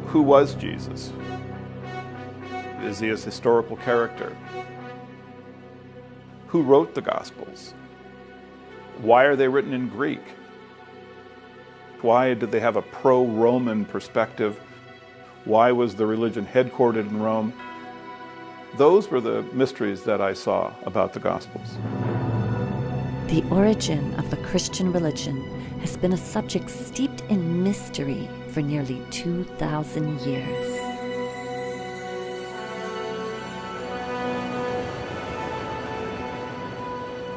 Who was Jesus? Is he a historical character? Who wrote the Gospels? Why are they written in Greek? Why did they have a pro-Roman perspective? Why was the religion headquartered in Rome? Those were the mysteries that I saw about the Gospels. The origin of the Christian religion has been a subject steeped in mystery for nearly 2,000 years.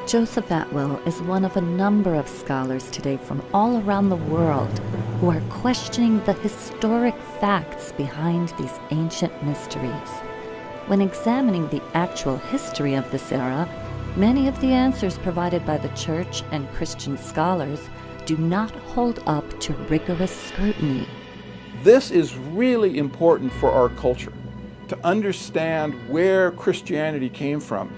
Joseph Atwill is one of a number of scholars today from all around the world who are questioning the historic facts behind these ancient mysteries. When examining the actual history of this era, many of the answers provided by the Church and Christian scholars do not hold up to rigorous scrutiny. This is really important for our culture, to understand where Christianity came from.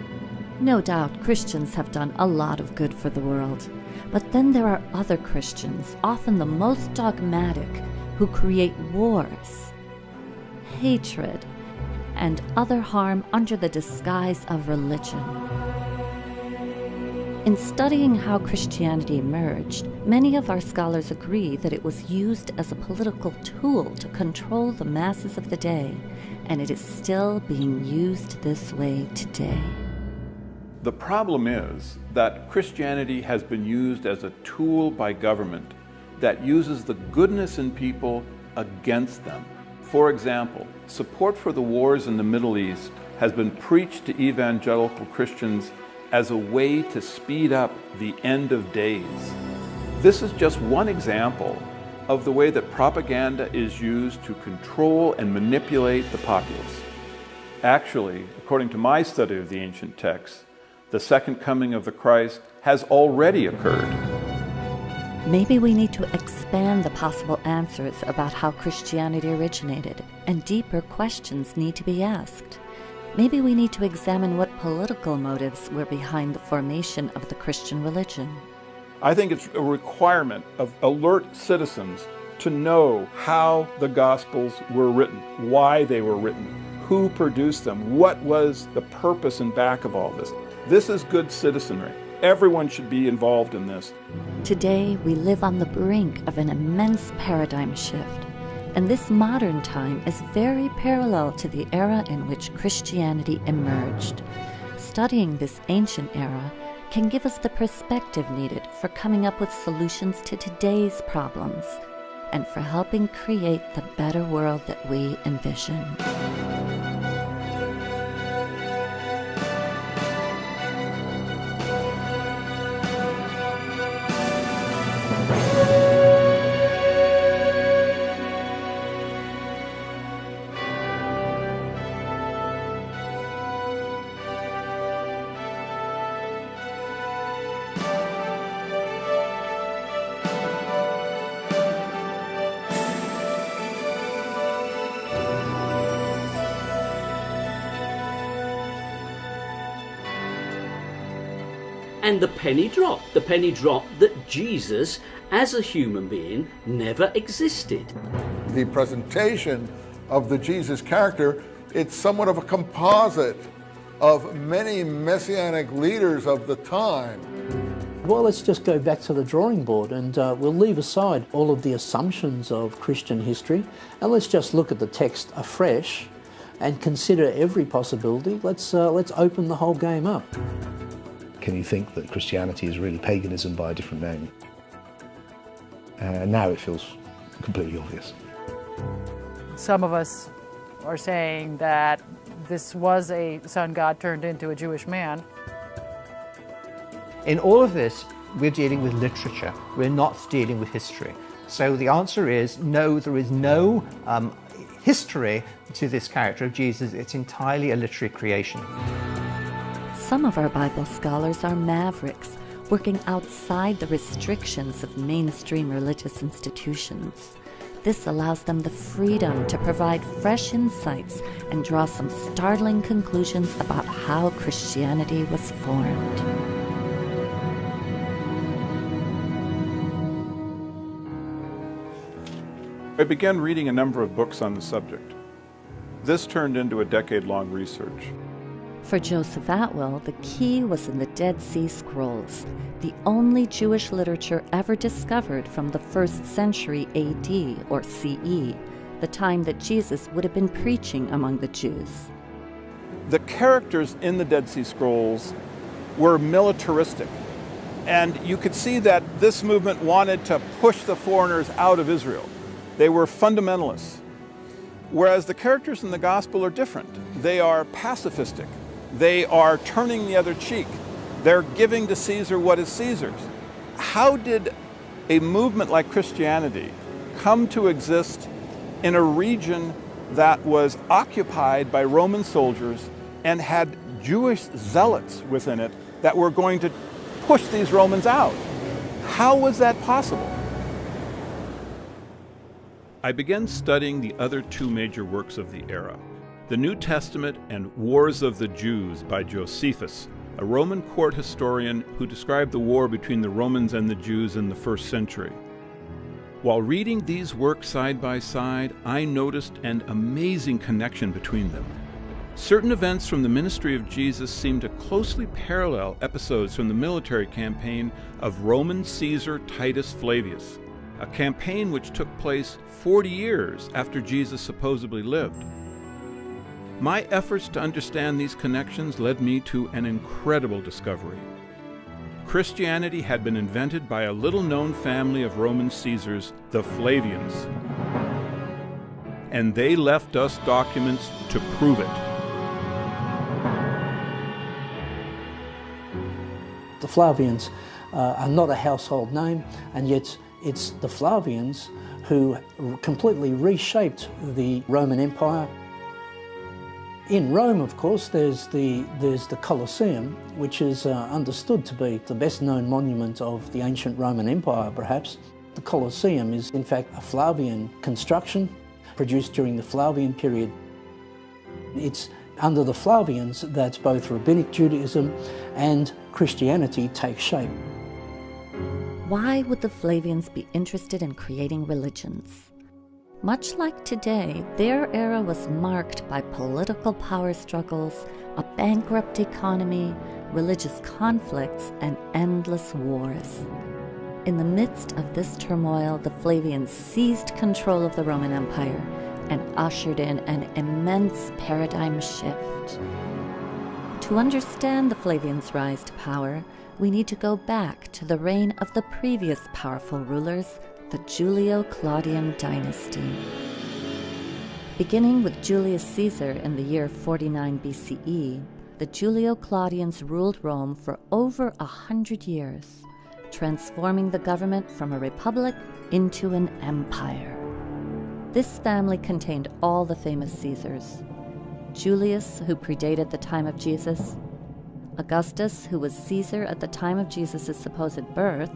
No doubt Christians have done a lot of good for the world, but then there are other Christians, often the most dogmatic, who create wars, hatred, and other harm under the disguise of religion. In studying how Christianity emerged, many of our scholars agree that it was used as a political tool to control the masses of the day, and it is still being used this way today. The problem is that Christianity has been used as a tool by government that uses the goodness in people against them. For example, support for the wars in the Middle East has been preached to evangelical Christians as a way to speed up the end of days. This is just one example of the way that propaganda is used to control and manipulate the populace. Actually, according to my study of the ancient texts, the second coming of the Christ has already occurred. Maybe we need to expand the possible answers about how Christianity originated, and deeper questions need to be asked. Maybe we need to examine what political motives were behind the formation of the Christian religion. I think it's a requirement of alert citizens to know how the Gospels were written, why they were written, who produced them, what was the purpose and back of all this. This is good citizenry. Everyone should be involved in this. Today, we live on the brink of an immense paradigm shift, and this modern time is very parallel to the era in which Christianity emerged. Studying this ancient era can give us the perspective needed for coming up with solutions to today's problems, and for helping create the better world that we envision. And the penny dropped that Jesus, as a human being, never existed. The presentation of the Jesus character, it's somewhat of a composite of many messianic leaders of the time. Well, let's just go back to the drawing board, and we'll leave aside all of the assumptions of Christian history, and let's just look at the text afresh and consider every possibility. Let's open the whole game up. Can you think that Christianity is really paganism by a different name? Now it feels completely obvious. Some of us are saying that this was a sun god turned into a Jewish man. In all of this, we're dealing with literature. We're not dealing with history. So the answer is no, there is no history to this character of Jesus. It's entirely a literary creation. Some of our Bible scholars are mavericks, working outside the restrictions of mainstream religious institutions. This allows them the freedom to provide fresh insights and draw some startling conclusions about how Christianity was formed. I began reading a number of books on the subject. This turned into a decade-long research. For Joseph Atwill, the key was in the Dead Sea Scrolls, the only Jewish literature ever discovered from the 1st century AD or CE, the time that Jesus would have been preaching among the Jews. The characters in the Dead Sea Scrolls were militaristic, and you could see that this movement wanted to push the foreigners out of Israel. They were fundamentalists, whereas the characters in the Gospel are different. They are pacifistic. They are turning the other cheek. They're giving to Caesar what is Caesar's. How did a movement like Christianity come to exist in a region that was occupied by Roman soldiers and had Jewish zealots within it that were going to push these Romans out? How was that possible? I began studying the other two major works of the era, the New Testament and Wars of the Jews by Josephus, a Roman court historian who described the war between the Romans and the Jews in the 1st century. While reading these works side by side, I noticed an amazing connection between them. Certain events from the ministry of Jesus seemed to closely parallel episodes from the military campaign of Roman Caesar Titus Flavius, a campaign which took place 40 years after Jesus supposedly lived. My efforts to understand these connections led me to an incredible discovery. Christianity had been invented by a little-known family of Roman Caesars, the Flavians, and they left us documents to prove it. The Flavians are not a household name, and yet it's the Flavians who completely reshaped the Roman Empire. In Rome, of course, there's the Colosseum, which is understood to be the best-known monument of the ancient Roman Empire, perhaps. The Colosseum is, in fact, a Flavian construction produced during the Flavian period. It's under the Flavians that both Rabbinic Judaism and Christianity take shape. Why would the Flavians be interested in creating religions? Much like today, their era was marked by political power struggles, a bankrupt economy, religious conflicts, and endless wars. In the midst of this turmoil, the Flavians seized control of the Roman Empire and ushered in an immense paradigm shift. To understand the Flavians' rise to power, we need to go back to the reign of the previous powerful rulers, the Julio-Claudian dynasty. Beginning with Julius Caesar in the year 49 BCE, the Julio-Claudians ruled Rome for over 100 years, transforming the government from a republic into an empire. This family contained all the famous Caesars: Julius, who predated the time of Jesus; Augustus, who was Caesar at the time of Jesus' supposed birth;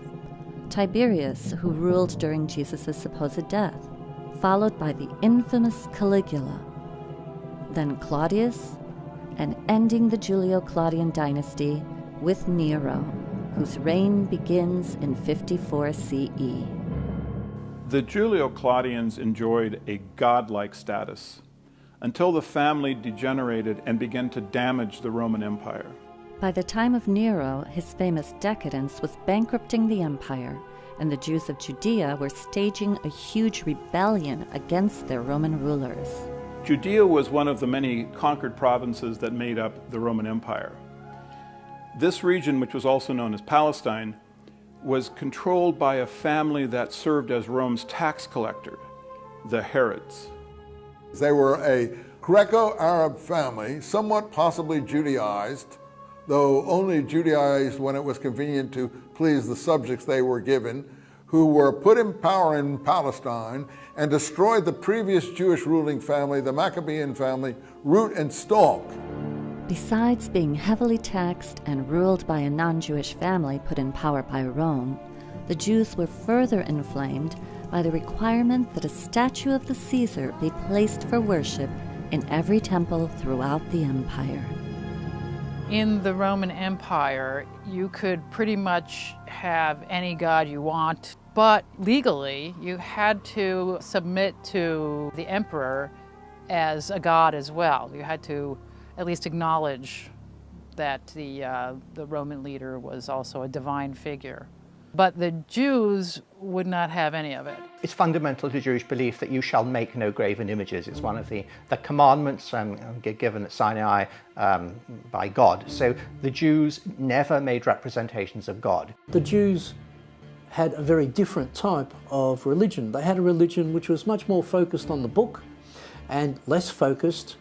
Tiberius, who ruled during Jesus' supposed death, followed by the infamous Caligula; then Claudius, and ending the Julio-Claudian dynasty with Nero, whose reign begins in 54 CE. The Julio-Claudians enjoyed a godlike status until the family degenerated and began to damage the Roman Empire. By the time of Nero, his famous decadence was bankrupting the empire, and the Jews of Judea were staging a huge rebellion against their Roman rulers. Judea was one of the many conquered provinces that made up the Roman Empire. This region, which was also known as Palestine, was controlled by a family that served as Rome's tax collector, the Herods. They were a Greco-Arab family, somewhat possibly Judaized, though only Judaized when it was convenient to please the subjects they were given, who were put in power in Palestine and destroyed the previous Jewish ruling family, the Maccabean family, root and stalk. Besides being heavily taxed and ruled by a non-Jewish family put in power by Rome, the Jews were further inflamed by the requirement that a statue of the Caesar be placed for worship in every temple throughout the empire. In the Roman Empire, you could pretty much have any god you want But legally, you had to submit to the emperor as a god as well. You had to at least acknowledge that the Roman leader was also a divine figure. But the Jews would not have any of it. It's fundamental to Jewish belief that you shall make no graven images. It's one of the commandments given at Sinai by God. So the Jews never made representations of God. The Jews had a very different type of religion. They had a religion which was much more focused on the book and less focused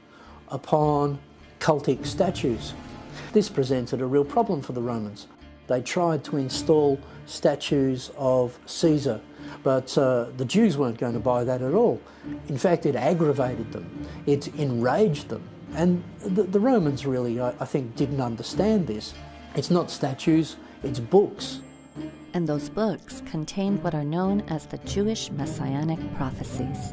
upon cultic statues. This presented a real problem for the Romans. They tried to install statues of Caesar, but the Jews weren't going to buy that at all. In fact, it aggravated them, it enraged them. And the Romans really, I think, didn't understand this. It's not statues, it's books. And those books contained what are known as the Jewish Messianic prophecies.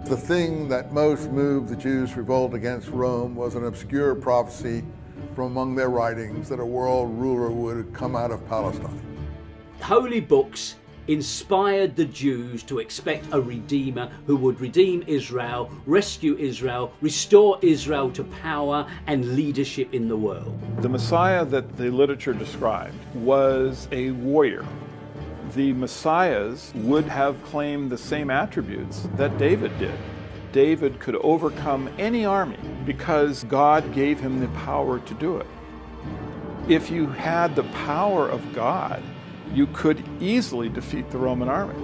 The thing that most moved the Jews' revolt against Rome was an obscure prophecy from among their writings that a world ruler would come out of Palestine. Holy books inspired the Jews to expect a redeemer who would redeem Israel, rescue Israel, restore Israel to power and leadership in the world. The Messiah that the literature described was a warrior. The Messiahs would have claimed the same attributes that David did. David could overcome any army because God gave him the power to do it. If you had the power of God, you could easily defeat the Roman army.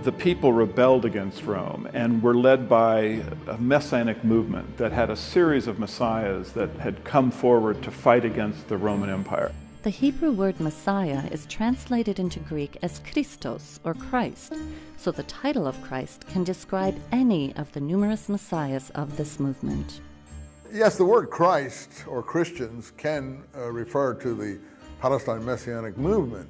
The people rebelled against Rome and were led by a messianic movement that had a series of messiahs that had come forward to fight against the Roman Empire. The Hebrew word Messiah is translated into Greek as Christos, or Christ, so the title of Christ can describe any of the numerous messiahs of this movement. Yes, the word Christ, or Christians, can refer to the Palestine Messianic movement,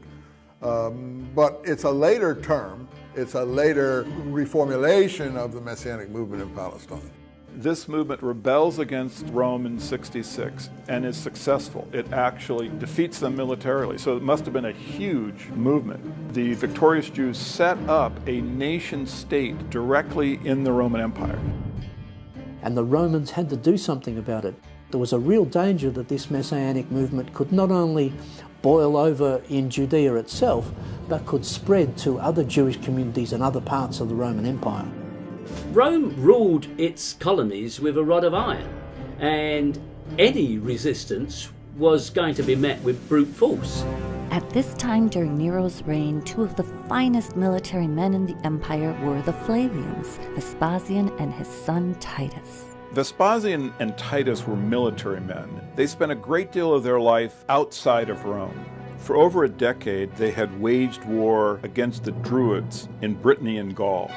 but it's a later term. It's a later reformulation of the Messianic movement in Palestine. This movement rebels against Rome in 66 and is successful. It actually defeats them militarily, so it must have been a huge movement. The victorious Jews set up a nation state directly in the Roman Empire. And the Romans had to do something about it. There was a real danger that this Messianic movement could not only boil over in Judea itself, but could spread to other Jewish communities and other parts of the Roman Empire. Rome ruled its colonies with a rod of iron, and any resistance was going to be met with brute force. At this time during Nero's reign, two of the finest military men in the empire were the Flavians, Vespasian and his son Titus. Vespasian and Titus were military men. They spent a great deal of their life outside of Rome. For over a decade, they had waged war against the Druids in Brittany and Gaul.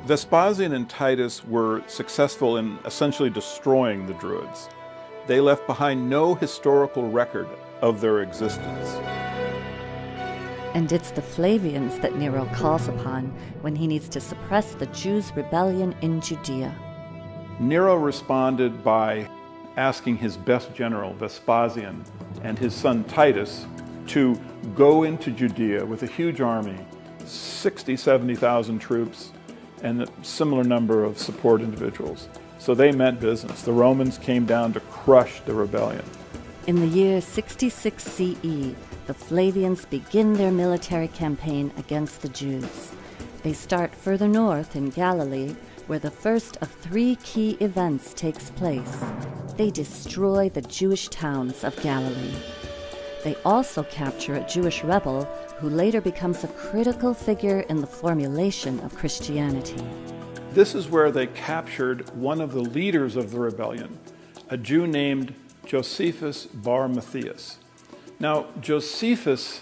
Vespasian and Titus were successful in essentially destroying the Druids. They left behind no historical record of their existence. And it's the Flavians that Nero calls upon when he needs to suppress the Jews' rebellion in Judea. Nero responded by asking his best general, Vespasian, and his son Titus to go into Judea with a huge army, 70,000 troops, and a similar number of support individuals. So they meant business. The Romans came down to crush the rebellion. In the year 66 CE, the Flavians begin their military campaign against the Jews. They start further north in Galilee, where the first of three key events takes place. They destroy the Jewish towns of Galilee. They also capture a Jewish rebel who later becomes a critical figure in the formulation of Christianity. This is where they captured one of the leaders of the rebellion, a Jew named Josephus Bar Matthias. Now, Josephus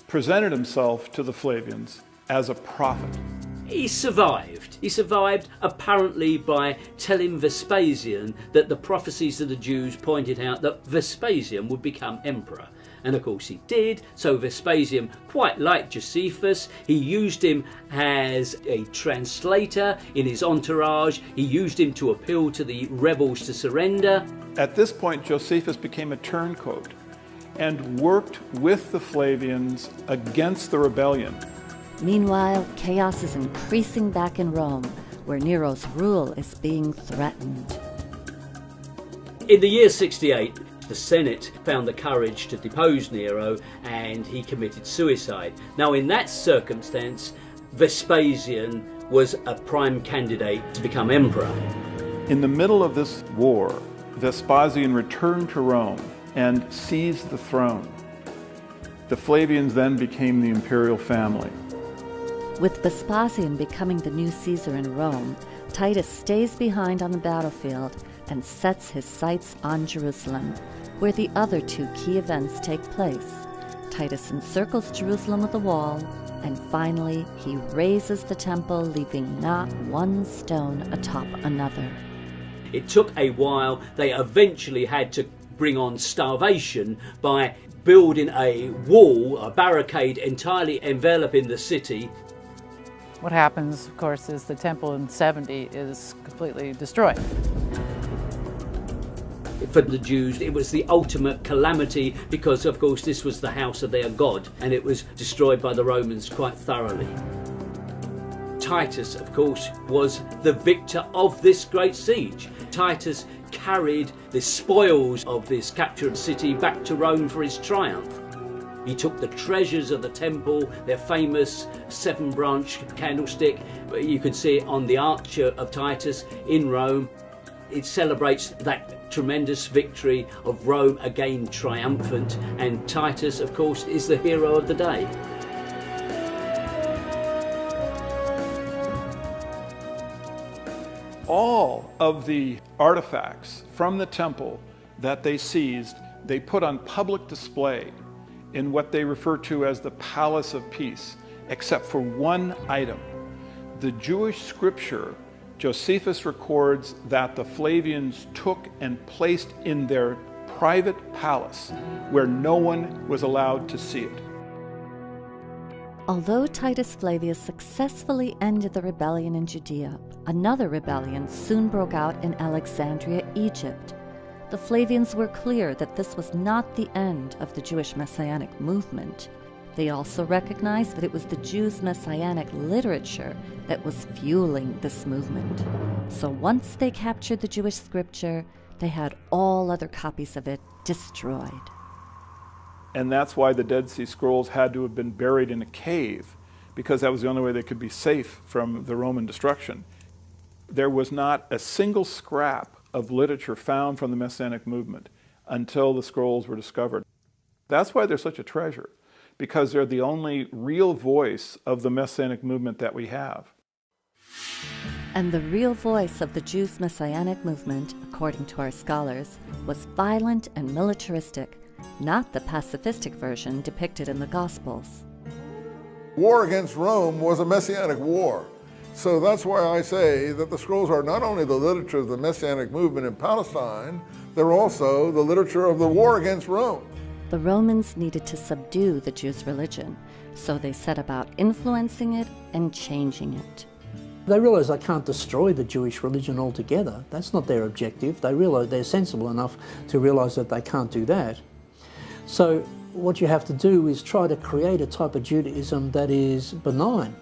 presented himself to the Flavians as a prophet. He survived. He survived apparently by telling Vespasian that the prophecies of the Jews pointed out that Vespasian would become emperor. And of course he did, so Vespasian quite liked Josephus. He used him as a translator in his entourage. He used him to appeal to the rebels to surrender. At this point, Josephus became a turncoat, and worked with the Flavians against the rebellion. Meanwhile, chaos is increasing back in Rome, where Nero's rule is being threatened. In the year 68, the Senate found the courage to depose Nero and he committed suicide. Now, in that circumstance, Vespasian was a prime candidate to become emperor. In the middle of this war, Vespasian returned to Rome and seized the throne. The Flavians then became the imperial family. With Vespasian becoming the new Caesar in Rome, Titus stays behind on the battlefield and sets his sights on Jerusalem, where the other two key events take place. Titus encircles Jerusalem with a wall, and finally he razes the temple, leaving not one stone atop another. It took a while. They eventually had to bring on starvation by building a wall, a barricade entirely enveloping the city. What happens, of course, is the temple in 70 is completely destroyed. For the Jews, it was the ultimate calamity because, of course, this was the house of their God, and it was destroyed by the Romans quite thoroughly. Titus, of course, was the victor of this great siege. Titus carried the spoils of this captured city back to Rome for his triumph. He took the treasures of the temple, their famous 7-branch candlestick. You can see it on the Arch of Titus in Rome. It celebrates that tremendous victory of Rome again triumphant, and Titus, of course, is the hero of the day. All of the artifacts from the temple that they seized, they put on public display in what they refer to as the Palace of Peace, except for one item. The Jewish scripture, Josephus records that the Flavians took and placed in their private palace where no one was allowed to see it. Although Titus Flavius successfully ended the rebellion in Judea, another rebellion soon broke out in Alexandria, Egypt. The Flavians were clear that this was not the end of the Jewish Messianic movement. They also recognized that it was the Jews' Messianic literature that was fueling this movement. So once they captured the Jewish scripture, they had all other copies of it destroyed. And that's why the Dead Sea Scrolls had to have been buried in a cave, because that was the only way they could be safe from the Roman destruction. There was not a single scrap of literature found from the Messianic movement until the scrolls were discovered. That's why they're such a treasure, because they're the only real voice of the Messianic movement that we have. And the real voice of the Jews' Messianic movement, according to our scholars, was violent and militaristic, not the pacifistic version depicted in the Gospels. War against Rome was a Messianic war. So that's why I say that the scrolls are not only the literature of the Messianic movement in Palestine, they're also the literature of the war against Rome. The Romans needed to subdue the Jews' religion, so they set about influencing it and changing it. They realise they can't destroy the Jewish religion altogether. That's not their objective. They realise they're sensible enough to realise that they can't do that. So what you have to do is try to create a type of Judaism that is benign.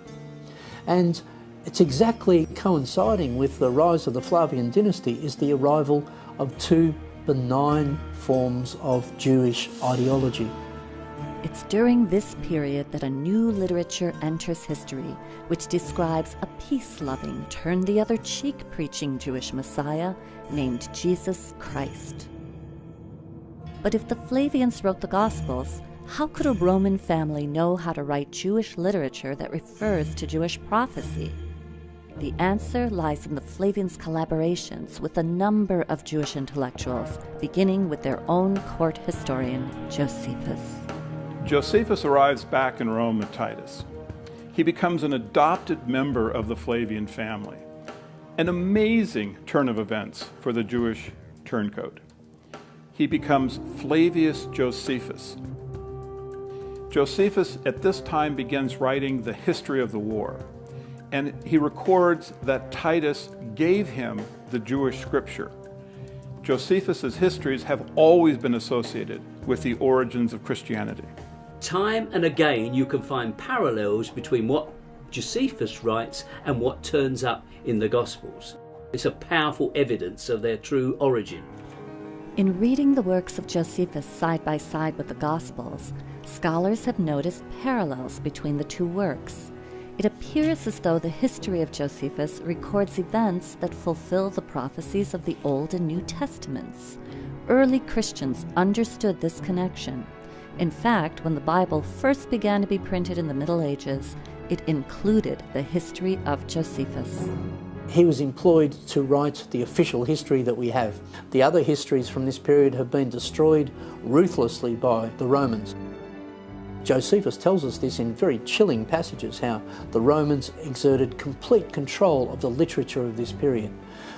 And it's exactly coinciding with the rise of the Flavian dynasty is the arrival of two benign forms of Jewish ideology. It's during this period that a new literature enters history, which describes a peace-loving, turn-the-other-cheek preaching Jewish Messiah named Jesus Christ. But if the Flavians wrote the Gospels, how could a Roman family know how to write Jewish literature that refers to Jewish prophecy? The answer lies in the Flavians' collaborations with a number of Jewish intellectuals, beginning with their own court historian, Josephus. Josephus arrives back in Rome with Titus. He becomes an adopted member of the Flavian family. An amazing turn of events for the Jewish turncoat. He becomes Flavius Josephus. Josephus at this time begins writing the history of the war, and he records that Titus gave him the Jewish scripture. Josephus's histories have always been associated with the origins of Christianity. Time and again you can find parallels between what Josephus writes and what turns up in the Gospels. It's a powerful evidence of their true origin. In reading the works of Josephus side by side with the Gospels, scholars have noticed parallels between the two works. It appears as though the history of Josephus records events that fulfill the prophecies of the Old and New Testaments. Early Christians understood this connection. In fact, when the Bible first began to be printed in the Middle Ages, it included the history of Josephus. He was employed to write the official history that we have. The other histories from this period have been destroyed ruthlessly by the Romans. Josephus tells us this in very chilling passages, how the Romans exerted complete control of the literature of this period.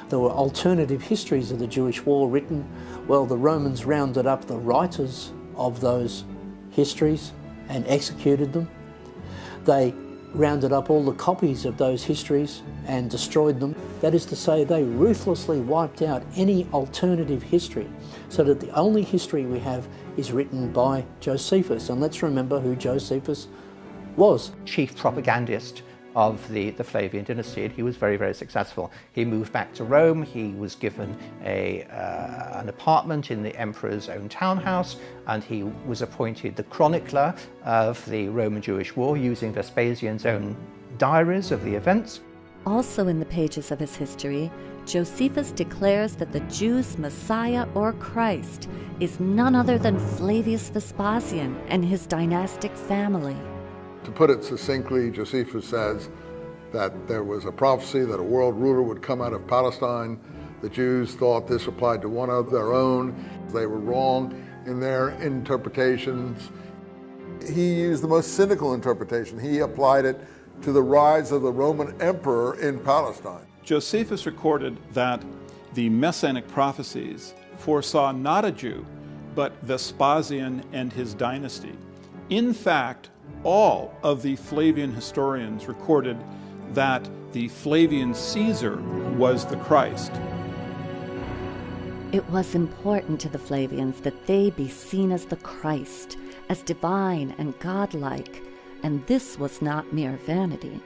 There were alternative histories of the Jewish war written. Well, the Romans rounded up the writers of those histories and executed them. They rounded up all the copies of those histories and destroyed them. That is to say, they ruthlessly wiped out any alternative history, so that the only history we have is written by Josephus. And let's remember who Josephus was. Chief propagandist of the Flavian dynasty, and he was very, very successful. He moved back to Rome. He was given an apartment in the emperor's own townhouse, and he was appointed the chronicler of the Roman Jewish War, using Vespasian's own diaries of the events. Also in the pages of his history, Josephus declares that the Jews' Messiah or Christ is none other than Flavius Vespasian and his dynastic family. To put it succinctly, Josephus says that there was a prophecy that a world ruler would come out of Palestine. The Jews thought this applied to one of their own. They were wrong in their interpretations. He used the most cynical interpretation. He applied it to the rise of the Roman emperor in Palestine. Josephus recorded that the Messianic prophecies foresaw not a Jew, but Vespasian and his dynasty. In fact, all of the Flavian historians recorded that the Flavian Caesar was the Christ. It was important to the Flavians that they be seen as the Christ, as divine and godlike, and this was not mere vanity.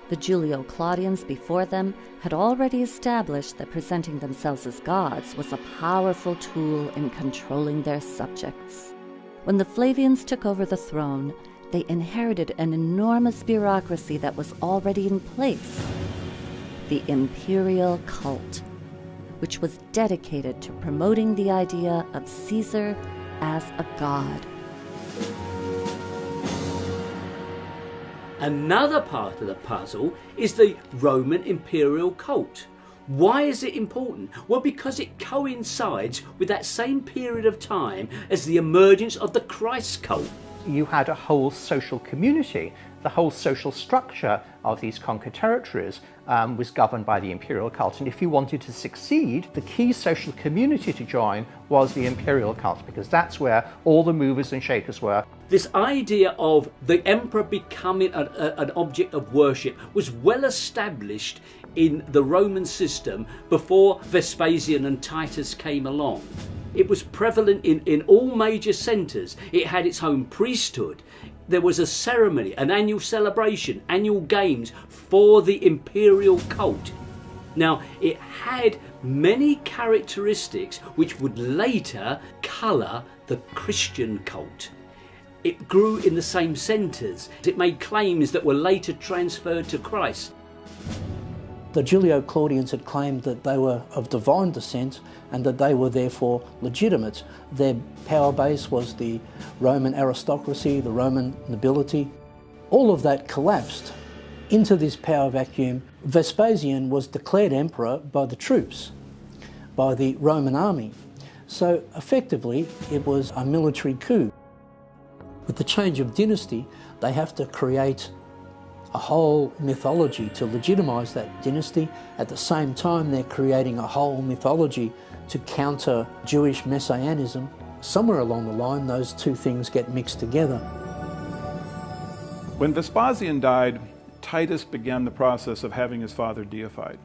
The Julio-Claudians before them had already established that presenting themselves as gods was a powerful tool in controlling their subjects. When the Flavians took over the throne, they inherited an enormous bureaucracy that was already in place, the imperial cult, which was dedicated to promoting the idea of Caesar as a god. Another part of the puzzle is the Roman imperial cult. Why is it important? Well, because it coincides with that same period of time as the emergence of the Christ cult. You had a whole social community. The whole social structure of these conquered territories was governed by the imperial cult. And if you wanted to succeed, the key social community to join was the imperial cult, because that's where all the movers and shakers were. This idea of the emperor becoming an object of worship was well established in the Roman system before Vespasian and Titus came along. It was prevalent in all major centres. It had its own priesthood. There was a ceremony, an annual celebration, annual games for the imperial cult. Now, it had many characteristics which would later colour the Christian cult. It grew in the same centres. It made claims that were later transferred to Christ. The Julio-Claudians had claimed that they were of divine descent and that they were therefore legitimate. Their power base was the Roman aristocracy, the Roman nobility. All of that collapsed into this power vacuum. Vespasian was declared emperor by the troops, by the Roman army. So effectively, it was a military coup. With the change of dynasty, they have to create a whole mythology to legitimise that dynasty. At the same time, they're creating a whole mythology to counter Jewish messianism. Somewhere along the line, those two things get mixed together. When Vespasian died, Titus began the process of having his father deified.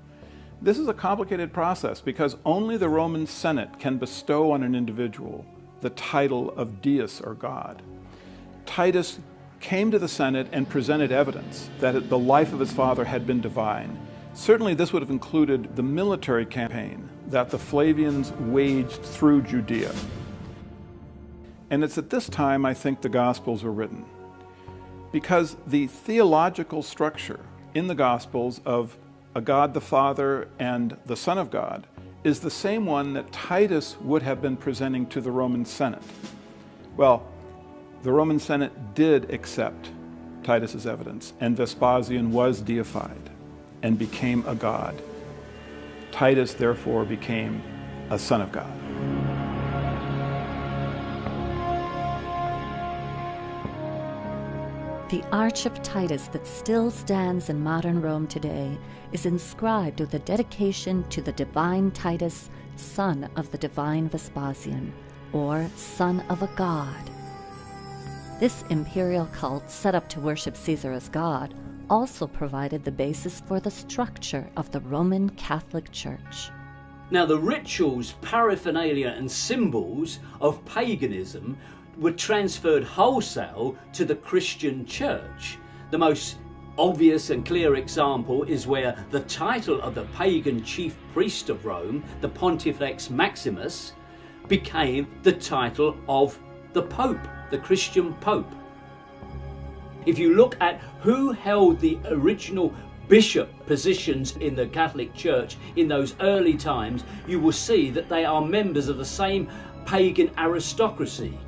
This is a complicated process because only the Roman Senate can bestow on an individual the title of deus or God. Titus came to the Senate and presented evidence that the life of his father had been divine. Certainly this would have included the military campaign that the Flavians waged through Judea. And it's at this time I think the Gospels were written, because the theological structure in the Gospels of a God the Father and the Son of God is the same one that Titus would have been presenting to the Roman Senate. Well, the Roman Senate did accept Titus's evidence, and Vespasian was deified and became a god. Titus therefore became a son of God. The Arch of Titus that still stands in modern Rome today is inscribed with a dedication to the divine Titus, son of the divine Vespasian, or son of a god. This imperial cult, set up to worship Caesar as god, also provided the basis for the structure of the Roman Catholic Church. Now, the rituals, paraphernalia and symbols of paganism were transferred wholesale to the Christian church. The most obvious and clear example is where the title of the pagan chief priest of Rome, the Pontifex Maximus, became the title of the Pope, the Christian Pope. If you look at who held the original bishop positions in the Catholic Church in those early times, you will see that they are members of the same pagan aristocracy.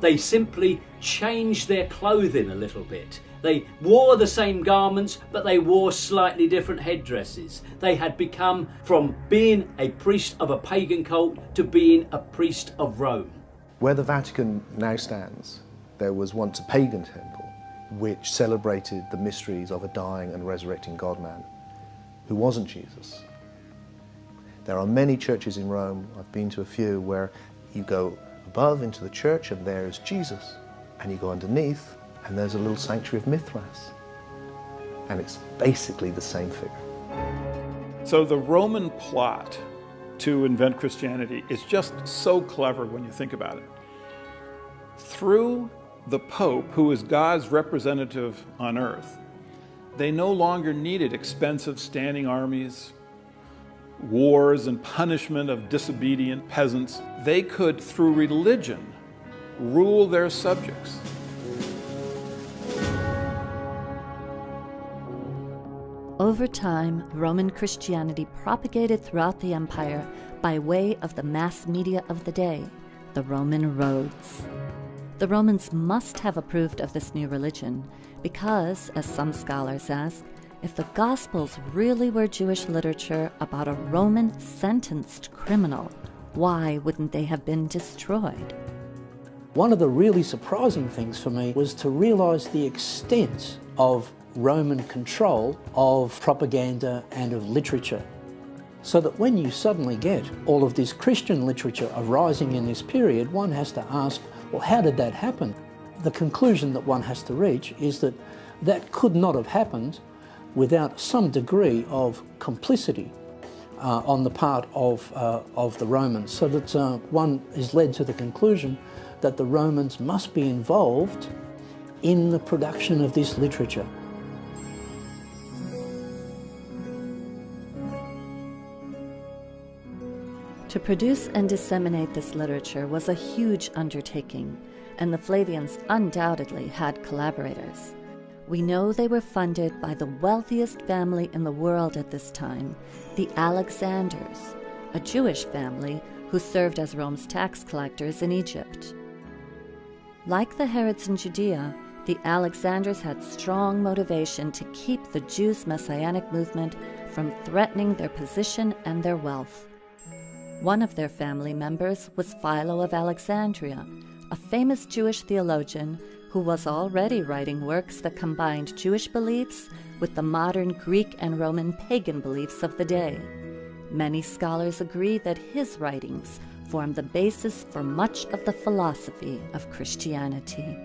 They simply changed their clothing a little bit. They wore the same garments, but they wore slightly different headdresses. They had become from being a priest of a pagan cult to being a priest of Rome. Where the Vatican now stands, there was once a pagan temple which celebrated the mysteries of a dying and resurrecting God-man who wasn't Jesus. There are many churches in Rome, I've been to a few, where you go above into the church and there's Jesus, and you go underneath and there's a little sanctuary of Mithras, and it's basically the same figure. So the Roman plot to invent Christianity is just so clever when you think about it. Through the Pope, who is God's representative on earth, they no longer needed expensive standing armies, wars and punishment of disobedient peasants. They could, through religion, rule their subjects. Over time, Roman Christianity propagated throughout the empire by way of the mass media of the day, the Roman roads. The Romans must have approved of this new religion because, as some scholars ask, if the Gospels really were Jewish literature about a Roman sentenced criminal, why wouldn't they have been destroyed? One of the really surprising things for me was to realize the extent of Roman control of propaganda and of literature. So that when you suddenly get all of this Christian literature arising in this period, one has to ask, well, how did that happen? The conclusion that one has to reach is that that could not have happened without some degree of complicity on the part of the Romans, so that one is led to the conclusion that the Romans must be involved in the production of this literature. To produce and disseminate this literature was a huge undertaking, and the Flavians undoubtedly had collaborators. We know they were funded by the wealthiest family in the world at this time, the Alexanders, a Jewish family who served as Rome's tax collectors in Egypt. Like the Herods in Judea, the Alexanders had strong motivation to keep the Jews' messianic movement from threatening their position and their wealth. One of their family members was Philo of Alexandria, a famous Jewish theologian who was already writing works that combined Jewish beliefs with the modern Greek and Roman pagan beliefs of the day. Many scholars agree that his writings form the basis for much of the philosophy of Christianity.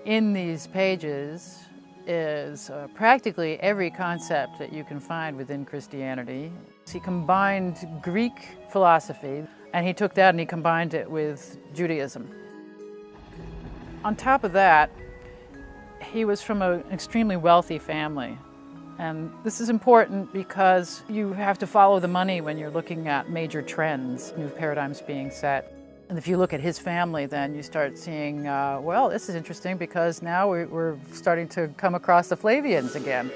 In these pages, is practically every concept that you can find within Christianity. He combined Greek philosophy, and he took that and he combined it with Judaism. On top of that, he was from an extremely wealthy family. And this is important because you have to follow the money when you're looking at major trends, new paradigms being set. And if you look at his family, then you start seeing, well, this is interesting because now we're starting to come across the Flavians again.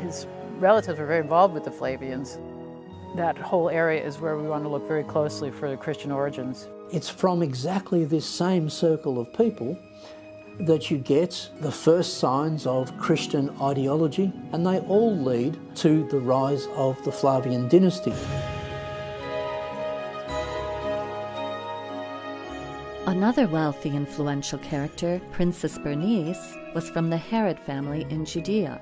His relatives were very involved with the Flavians. That whole area is where we want to look very closely for the Christian origins. It's from exactly this same circle of people that you get the first signs of Christian ideology, and they all lead to the rise of the Flavian dynasty. Another wealthy, influential character, Princess Bernice, was from the Herod family in Judea.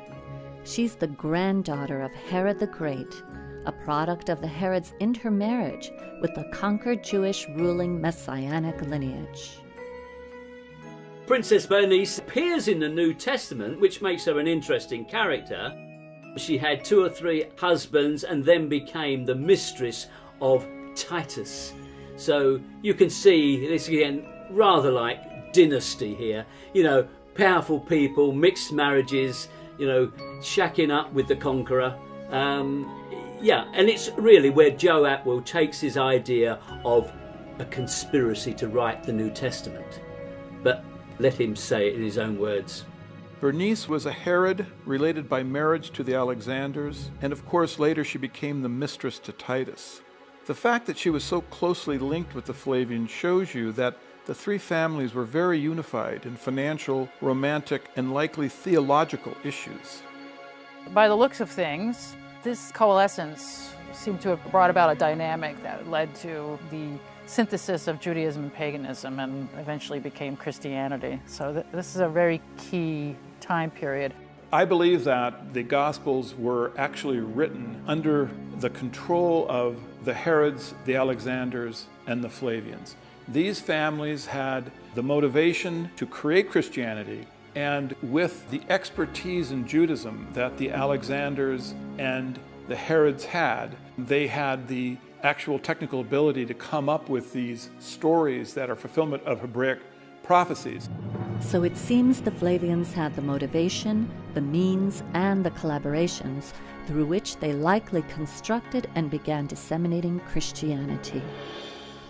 She's the granddaughter of Herod the Great, a product of the Herods' intermarriage with the conquered Jewish ruling Messianic lineage. Princess Bernice appears in the New Testament, which makes her an interesting character. She had 2 or 3 husbands and then became the mistress of Titus. So you can see this again, rather like Dynasty here. You know, powerful people, mixed marriages, you know, shacking up with the conqueror. Yeah, and it's really where Joe Atwill takes his idea of a conspiracy to write the New Testament. But let him say it in his own words. Bernice was a Herod related by marriage to the Alexanders, and of course later she became the mistress to Titus. The fact that she was so closely linked with the Flavians shows you that the 3 families were very unified in financial, romantic, and likely theological issues. By the looks of things, this coalescence seemed to have brought about a dynamic that led to the synthesis of Judaism and paganism and eventually became Christianity. So this is a very key time period. I believe that the Gospels were actually written under the control of the Herods, the Alexanders, and the Flavians. These families had the motivation to create Christianity, and with the expertise in Judaism that the Alexanders and the Herods had, they had the actual technical ability to come up with these stories that are fulfillment of Hebraic prophecies. So it seems the Flavians had the motivation, the means, and the collaborations through which they likely constructed and began disseminating Christianity.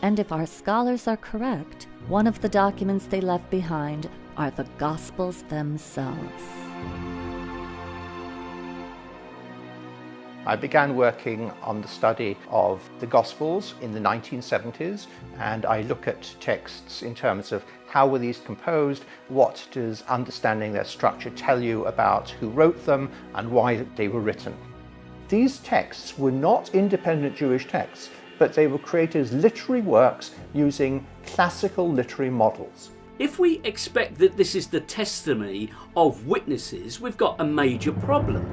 And if our scholars are correct, one of the documents they left behind are the Gospels themselves. I began working on the study of the Gospels in the 1970s, and I look at texts in terms of how were these composed, what does understanding their structure tell you about who wrote them and why they were written. These texts were not independent Jewish texts, but they were created as literary works using classical literary models. If we expect that this is the testimony of witnesses, we've got a major problem.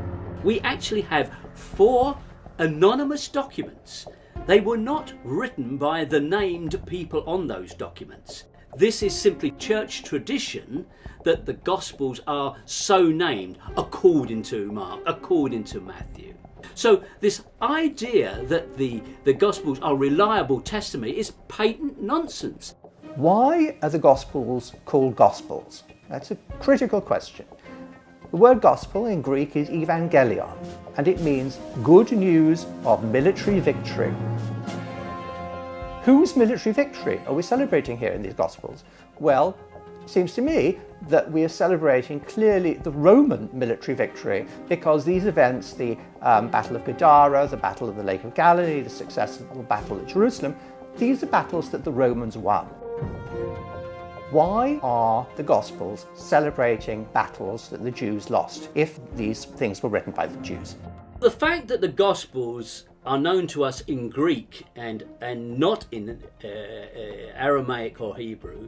We actually have 4 anonymous documents. They were not written by the named people on those documents. This is simply church tradition that the Gospels are so named according to Mark, according to Matthew. So this idea that the Gospels are reliable testimony is patent nonsense. Why are the Gospels called Gospels? That's a critical question. The word gospel in Greek is evangelion, and it means good news of military victory. Whose military victory are we celebrating here in these Gospels? Well, it seems to me that we are celebrating clearly the Roman military victory, because these events, the Battle of Gadara, the Battle of the Lake of Galilee, the successful battle at Jerusalem, these are battles that the Romans won. Why are the Gospels celebrating battles that the Jews lost if these things were written by the Jews? The fact that the Gospels are known to us in Greek and not in Aramaic or Hebrew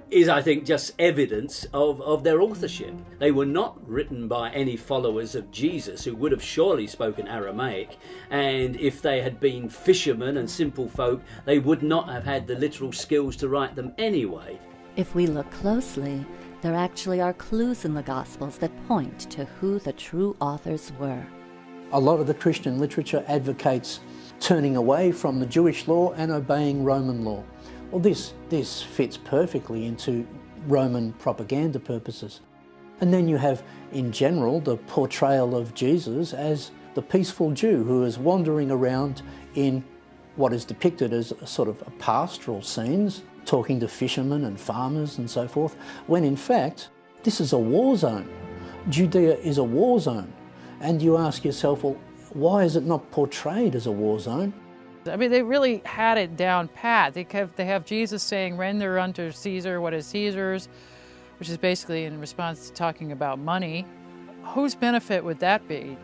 is, I think, just evidence of their authorship. They were not written by any followers of Jesus who would have surely spoken Aramaic, and if they had been fishermen and simple folk, they would not have had the literal skills to write them anyway. If we look closely, There actually are clues in the Gospels that point to who the true authors were. A lot of the Christian literature advocates turning away from the Jewish law and obeying Roman law. Well, this fits perfectly into Roman propaganda purposes. And then you have, in general, the portrayal of Jesus as the peaceful Jew who is wandering around in what is depicted as a sort of pastoral scenes, talking to fishermen and farmers and so forth, when in fact, this is a war zone. Judea is a war zone. And you ask yourself, well, why is it not portrayed as a war zone? I mean, they really had it down pat. They have Jesus saying, render unto Caesar what is Caesar's, which is basically in response to talking about money. Whose benefit would that be?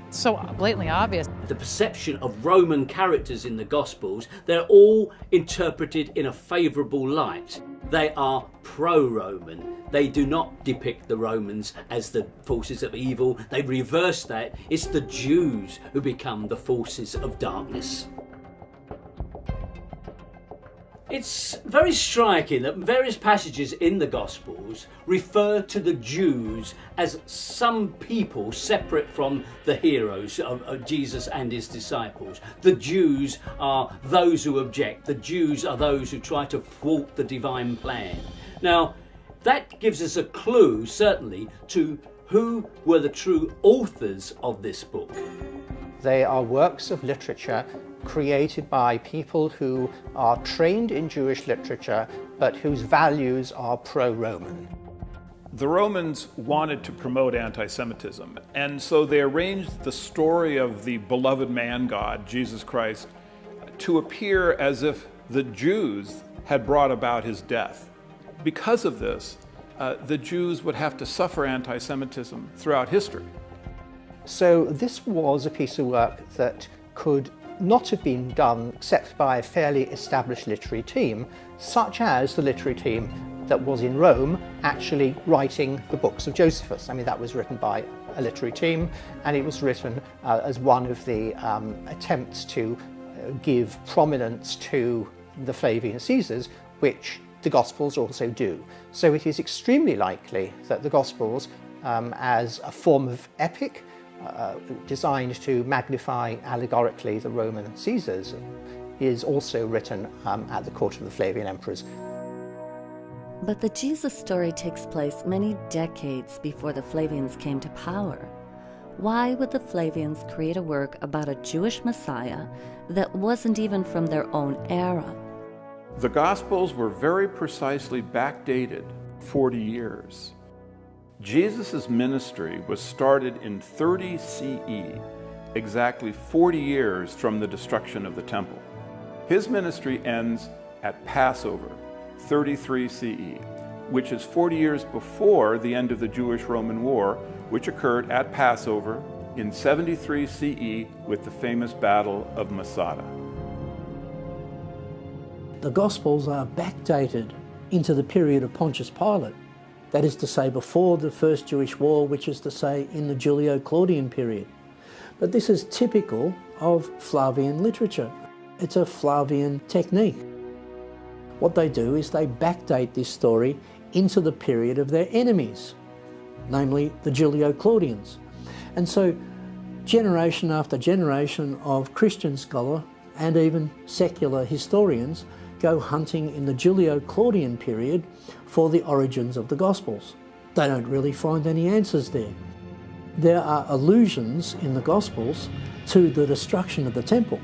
It's so blatantly obvious. The perception of Roman characters in the Gospels, they're all interpreted in a favourable light. They are pro-Roman. They do not depict the Romans as the forces of evil. They reverse that. It's the Jews who become the forces of darkness. It's very striking that various passages in the Gospels refer to the Jews as some people separate from the heroes of Jesus and his disciples. The Jews are those who object. The Jews are those who try to thwart the divine plan. Now, that gives us a clue, certainly, to who were the true authors of this book. They are works of literature created by people who are trained in Jewish literature, but whose values are pro-Roman. The Romans wanted to promote anti-Semitism, and so they arranged the story of the beloved man God, Jesus Christ, to appear as if the Jews had brought about his death. Because of this, the Jews would have to suffer anti-Semitism throughout history. So this was a piece of work that could not have been done except by a fairly established literary team, such as the literary team that was in Rome actually writing the books of Josephus. I mean, that was written by a literary team, and it was written as one of the attempts to give prominence to the Flavian Caesars, which the Gospels also do. So it is extremely likely that the Gospels, as a form of epic, designed to magnify allegorically the Roman Caesars, is also written at the court of the Flavian emperors. But the Jesus story takes place many decades before the Flavians came to power. Why would the Flavians create a work about a Jewish Messiah that wasn't even from their own era? The Gospels were very precisely backdated 40 years. Jesus' ministry was started in 30 CE, exactly 40 years from the destruction of the temple. His ministry ends at Passover, 33 CE, which is 40 years before the end of the Jewish-Roman War, which occurred at Passover in 73 CE with the famous Battle of Masada. The Gospels are backdated into the period of Pontius Pilate. That is to say, before the First Jewish War, which is to say, in the Julio-Claudian period. But this is typical of Flavian literature. It's a Flavian technique. What they do is they backdate this story into the period of their enemies, namely the Julio-Claudians. And so, generation after generation of Christian scholar and even secular historians go hunting in the Julio-Claudian period for the origins of the Gospels. They don't really find any answers there. There are allusions in the Gospels to the destruction of the temple.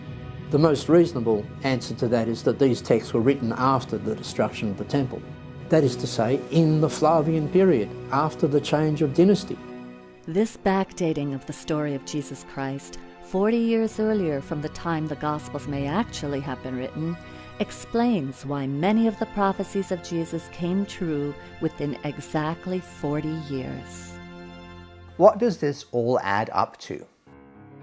The most reasonable answer to that is that these texts were written after the destruction of the temple. That is to say, in the Flavian period, after the change of dynasty. This backdating of the story of Jesus Christ, 40 years earlier from the time the Gospels may actually have been written, explains why many of the prophecies of Jesus came true within exactly 40 years. What does this all add up to?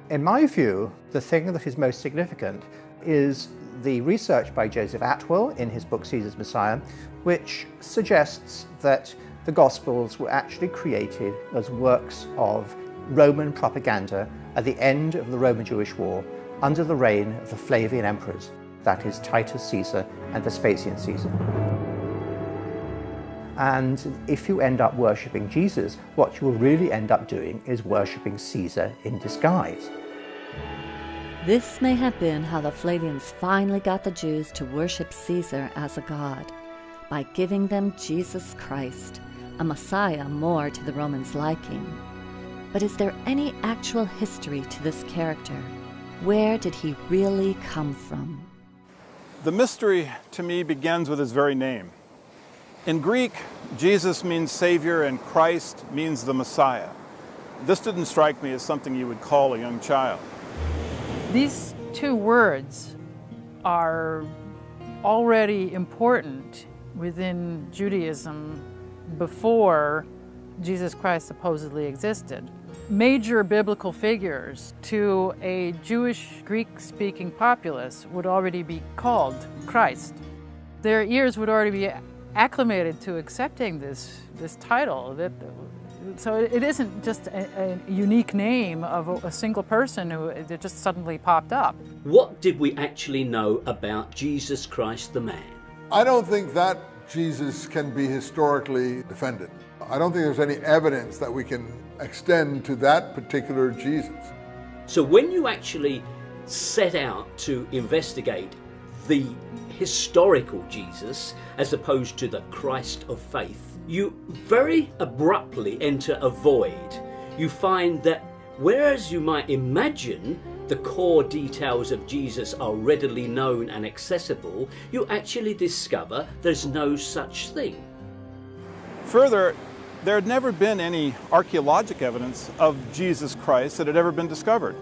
In my view, the thing that is most significant is the research by Joseph Atwell in his book Caesar's Messiah, which suggests that the Gospels were actually created as works of Roman propaganda at the end of the Roman-Jewish War under the reign of the Flavian emperors, that is Titus Caesar and Vespasian Caesar. And if you end up worshipping Jesus, what you will really end up doing is worshipping Caesar in disguise. This may have been how the Flavians finally got the Jews to worship Caesar as a god, by giving them Jesus Christ, a Messiah more to the Romans' liking. But is there any actual history to this character? Where did he really come from? The mystery to me begins with his very name. In Greek, Jesus means Savior and Christ means the Messiah. This didn't strike me as something you would call a young child. These two words are already important within Judaism before Jesus Christ supposedly existed. Major biblical figures to a Jewish Greek-speaking populace would already be called Christ. Their ears would already be acclimated to accepting this title. So it isn't just a unique name of a single person that just suddenly popped up. What did we actually know about Jesus Christ the man? I don't think that Jesus can be historically defended. I don't think there's any evidence that we can extend to that particular Jesus. So when you actually set out to investigate the historical Jesus as opposed to the Christ of faith, you very abruptly enter a void. You find that whereas you might imagine the core details of Jesus are readily known and accessible, you actually discover there's no such thing. Further, there had never been any archaeologic evidence of Jesus Christ that had ever been discovered.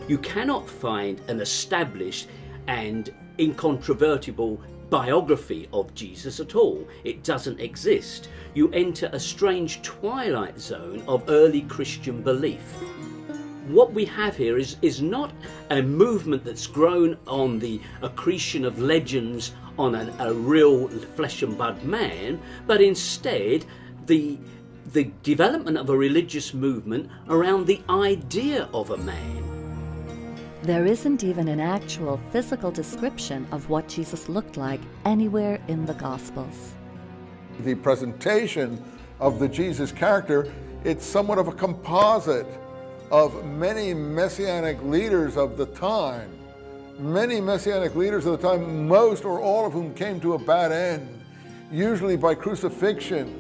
You cannot find an established and incontrovertible biography of Jesus at all. It doesn't exist. You enter a strange twilight zone of early Christian belief. What we have here is not a movement that's grown on the accretion of legends on a real flesh and blood man, but instead the development of a religious movement around the idea of a man. There isn't even an actual physical description of what Jesus looked like anywhere in the Gospels. The presentation of the Jesus character, it's somewhat of a composite of many messianic leaders of the time. Many messianic leaders of the time, most or all of whom came to a bad end, usually by crucifixion,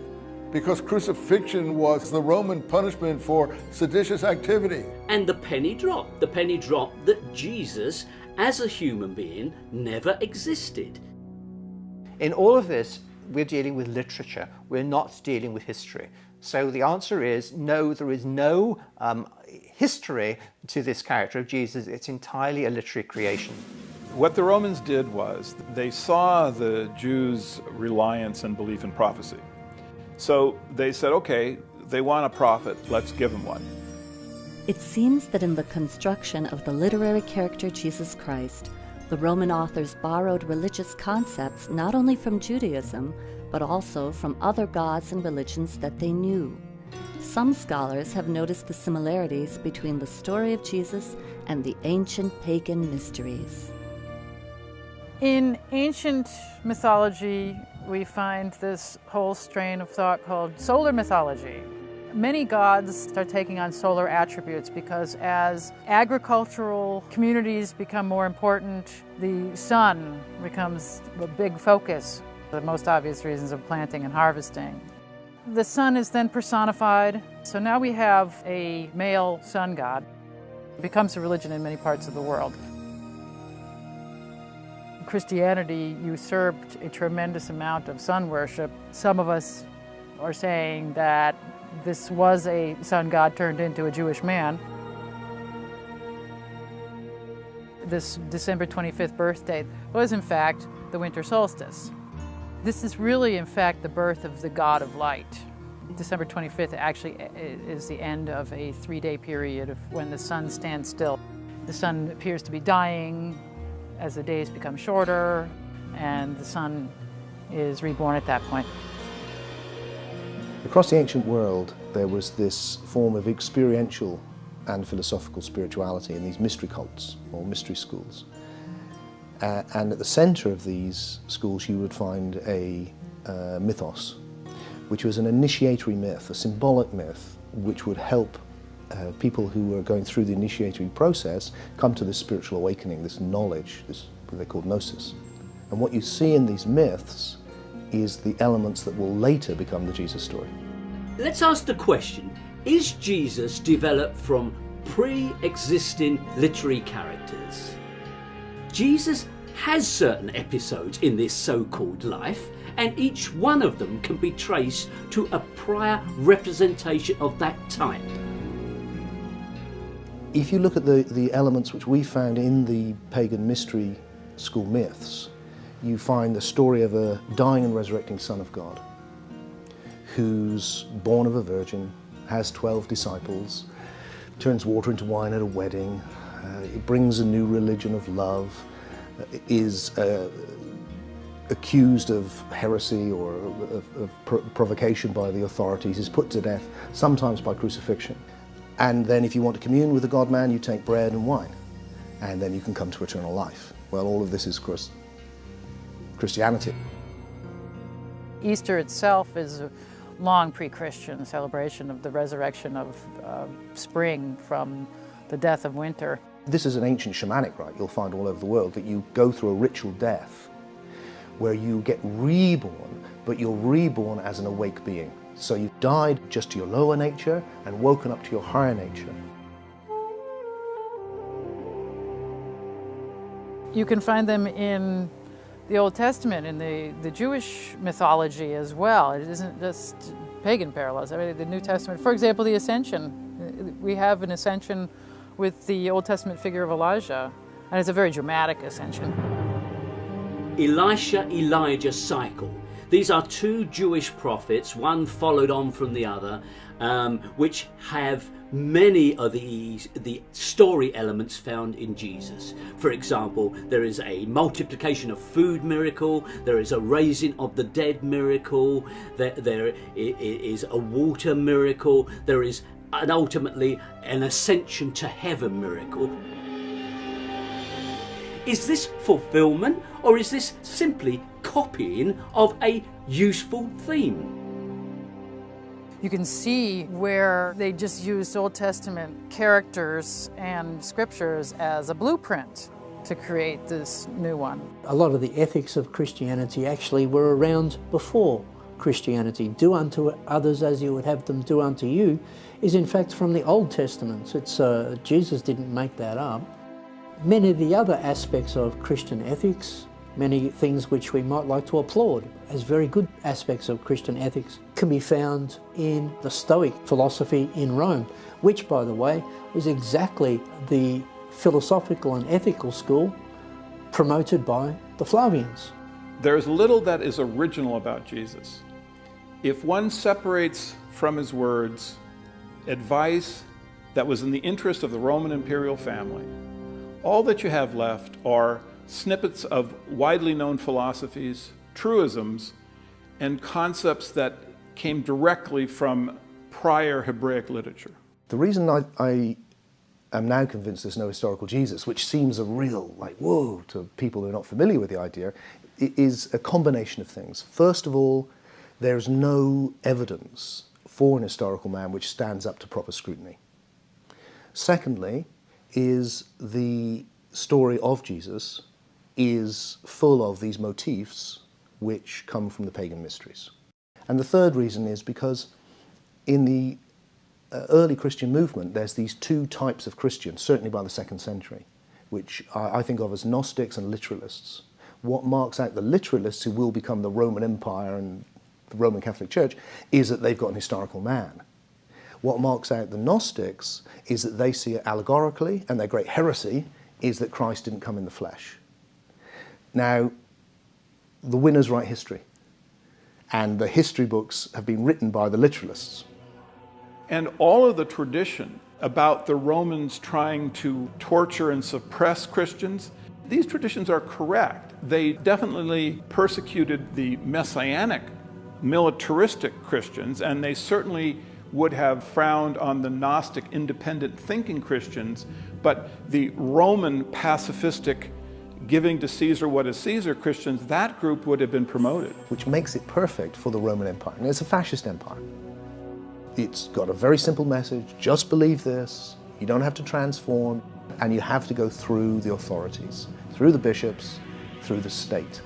because crucifixion was the Roman punishment for seditious activity. And the penny dropped that Jesus, as a human being, never existed. In all of this, we're dealing with literature. We're not dealing with history. So the answer is no, there is no history to this character of Jesus. It's entirely a literary creation. What the Romans did was they saw the Jews' reliance and belief in prophecy. So they said, okay, they want a prophet, let's give them one. It seems that in the construction of the literary character Jesus Christ, the Roman authors borrowed religious concepts not only from Judaism, but also from other gods and religions that they knew. Some scholars have noticed the similarities between the story of Jesus and the ancient pagan mysteries. In ancient mythology, we find this whole strain of thought called solar mythology. Many gods start taking on solar attributes because as agricultural communities become more important, the sun becomes a big focus, the most obvious reasons of planting and harvesting. The sun is then personified, so now we have a male sun god. It becomes a religion in many parts of the world. Christianity usurped a tremendous amount of sun worship. Some of us are saying that this was a sun god turned into a Jewish man. This December 25th birthday was in fact the winter solstice. This is really in fact the birth of the god of light. December 25th actually is the end of a 3-day period of when the sun stands still. The sun appears to be dying as the days become shorter, and the sun is reborn at that point. Across the ancient world, there was this form of experiential and philosophical spirituality in these mystery cults, or mystery schools. And at the center of these schools, you would find a mythos, which was an initiatory myth, a symbolic myth, which would help people who were going through the initiatory process come to this spiritual awakening, this knowledge, this what they called gnosis. And what you see in these myths is the elements that will later become the Jesus story. Let's ask the question, is Jesus developed from pre-existing literary characters? Jesus has certain episodes in this so-called life, and each one of them can be traced to a prior representation of that type. If you look at the elements which we found in the pagan mystery school myths, you find the story of a dying and resurrecting Son of God who's born of a virgin, has 12 disciples, turns water into wine at a wedding, brings a new religion of love, is accused of heresy or of provocation by the authorities, is put to death, sometimes by crucifixion. And then if you want to commune with the God-man, you take bread and wine, and then you can come to eternal life. Well, all of this is, of course, Christianity. Easter itself is a long pre-Christian celebration of the resurrection of spring from the death of winter. This is an ancient shamanic rite you'll find all over the world, that you go through a ritual death where you get reborn, but you're reborn as an awake being. So you've died just to your lower nature and woken up to your higher nature. You can find them in the Old Testament, in the Jewish mythology as well. It isn't just pagan parallels. I mean, the New Testament, for example, the Ascension. We have an ascension with the Old Testament figure of Elijah, and it's a very dramatic ascension. Elisha-Elijah cycle. These are two Jewish prophets, one followed on from the other, which have many of the story elements found in Jesus. For example, there is a multiplication of food miracle, there is a raising of the dead miracle, there is a water miracle, there is ultimately an ascension to heaven miracle. Is this fulfillment, or is this simply copying of a useful theme? You can see where they just used Old Testament characters and scriptures as a blueprint to create this new one. A lot of the ethics of Christianity actually were around before Christianity. Do unto others as you would have them do unto you is in fact from the Old Testament. Jesus didn't make that up. Many of the other aspects of Christian ethics, many things which we might like to applaud as very good aspects of Christian ethics, can be found in the Stoic philosophy in Rome, which, by the way, was exactly the philosophical and ethical school promoted by the Flavians. There's little that is original about Jesus. If one separates from his words advice that was in the interest of the Roman imperial family, all that you have left are snippets of widely known philosophies, truisms, and concepts that came directly from prior Hebraic literature. The reason I am now convinced there's no historical Jesus, which seems a real, like, whoa, to people who are not familiar with the idea, is a combination of things. First of all, there's no evidence for an historical man which stands up to proper scrutiny. Secondly, is the story of Jesus is full of these motifs which come from the pagan mysteries. And the third reason is because in the early Christian movement, there's these two types of Christians, certainly by the 2nd century, which I think of as Gnostics and literalists. What marks out the literalists, who will become the Roman Empire and the Roman Catholic Church, is that they've got an historical man. What marks out the Gnostics is that they see it allegorically, and their great heresy is that Christ didn't come in the flesh. Now, the winners write history, and the history books have been written by the literalists. And all of the tradition about the Romans trying to torture and suppress Christians, these traditions are correct. They definitely persecuted the messianic, militaristic Christians, and they certainly would have frowned on the Gnostic, independent thinking Christians, but the Roman pacifistic giving to Caesar what is Caesar Christians, that group would have been promoted. Which makes it perfect for the Roman Empire. And it's a fascist empire. It's got a very simple message: just believe this, you don't have to transform, and you have to go through the authorities, through the bishops, through the state,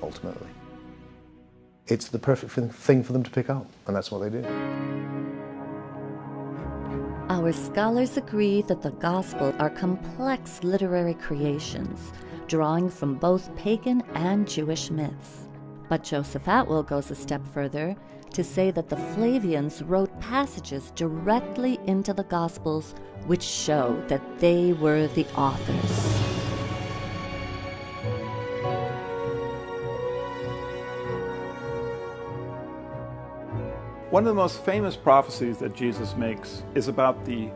ultimately. It's the perfect thing for them to pick up, and that's what they do. Our scholars agree that the Gospels are complex literary creations, drawing from both pagan and Jewish myths. But Joseph Atwill goes a step further to say that the Flavians wrote passages directly into the Gospels which show that they were the authors. One of the most famous prophecies that Jesus makes is about the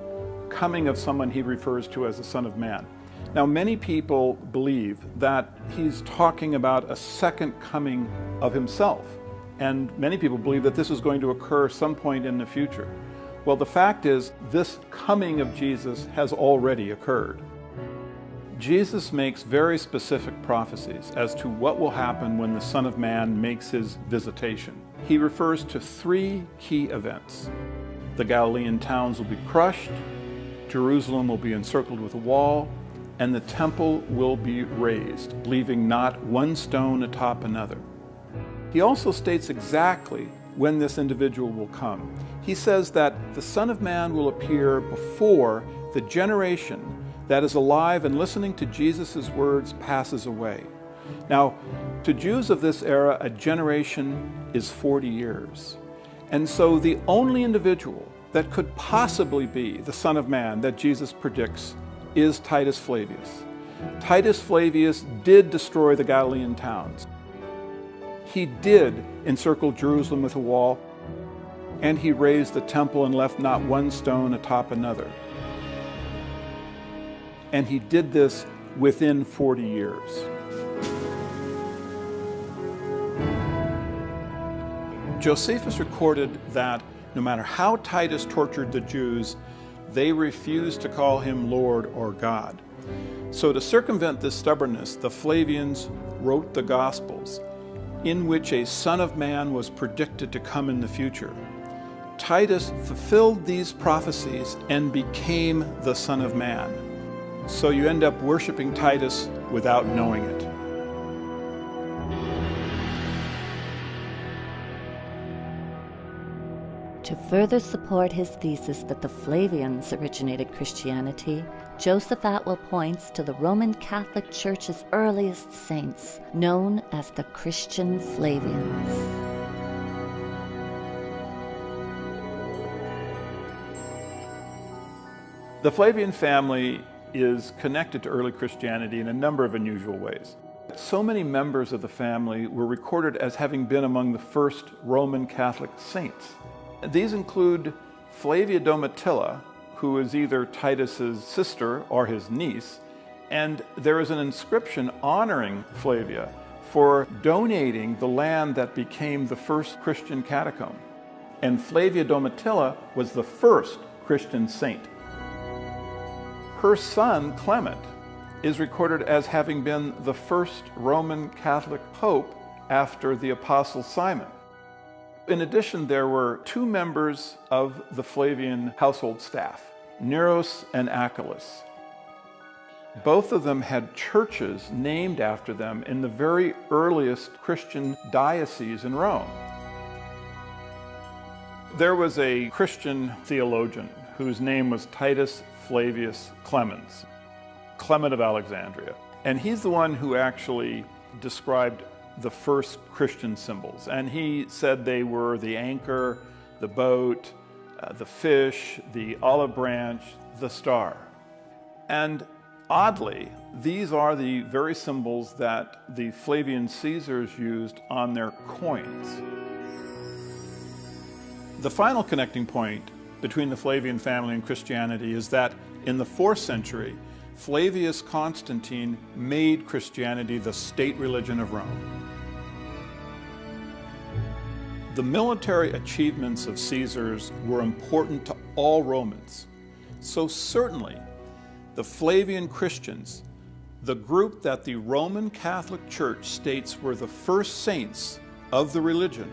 coming of someone he refers to as the Son of Man. Now, many people believe that he's talking about a second coming of himself, and many people believe that this is going to occur some point in the future. Well, the fact is, this coming of Jesus has already occurred. Jesus makes very specific prophecies as to what will happen when the Son of Man makes his visitation. He refers to three key events. The Galilean towns will be crushed, Jerusalem will be encircled with a wall, and the temple will be razed, leaving not one stone atop another. He also states exactly when this individual will come. He says that the Son of Man will appear before the generation that is alive and listening to Jesus' words passes away. Now, to Jews of this era, a generation is 40 years. And so the only individual that could possibly be the Son of Man that Jesus predicts is Titus Flavius. Titus Flavius did destroy the Galilean towns. He did encircle Jerusalem with a wall, and he razed the temple and left not one stone atop another. And he did this within 40 years. Josephus recorded that no matter how Titus tortured the Jews, they refused to call him Lord or God. So to circumvent this stubbornness, the Flavians wrote the Gospels, in which a Son of Man was predicted to come in the future. Titus fulfilled these prophecies and became the Son of Man. So you end up worshiping Titus without knowing it. To further support his thesis that the Flavians originated Christianity, Joseph Atwill points to the Roman Catholic Church's earliest saints, known as the Christian Flavians. The Flavian family is connected to early Christianity in a number of unusual ways. So many members of the family were recorded as having been among the first Roman Catholic saints. These include Flavia Domitilla, who is either Titus's sister or his niece, and there is an inscription honoring Flavia for donating the land that became the first Christian catacomb. And Flavia Domitilla was the first Christian saint. Her son, Clement, is recorded as having been the first Roman Catholic pope after the Apostle Simon. In addition, there were two members of the Flavian household staff, Neros and Achilles. Both of them had churches named after them in the very earliest Christian dioceses in Rome. There was a Christian theologian whose name was Titus Flavius Clemens, Clement of Alexandria. And he's the one who actually described the first Christian symbols. And he said they were the anchor, the boat, the fish, the olive branch, the star. And oddly, these are the very symbols that the Flavian Caesars used on their coins. The final connecting point between the Flavian family and Christianity is that in the 4th century, Flavius Constantine made Christianity the state religion of Rome. The military achievements of Caesars were important to all Romans. So certainly, the Flavian Christians the group that the Roman Catholic Church states were the first saints of the religion,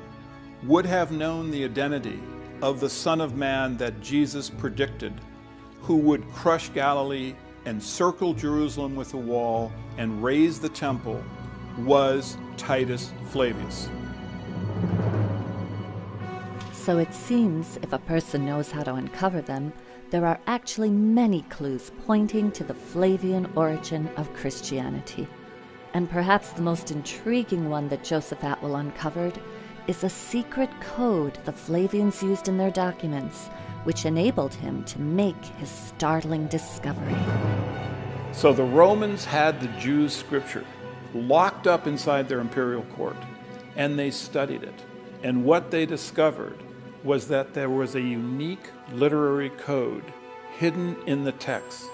would have known the identity of the Son of Man that Jesus predicted, who would crush Galilee, encircle Jerusalem with a wall, and raise the temple, was Titus Flavius. So it seems if a person knows how to uncover them, there are actually many clues pointing to the Flavian origin of Christianity. And perhaps the most intriguing one that Joseph Atwill uncovered is a secret code the Flavians used in their documents, which enabled him to make his startling discovery. So the Romans had the Jews' scripture locked up inside their imperial court, and they studied it. And what they discovered was that there was a unique literary code hidden in the text.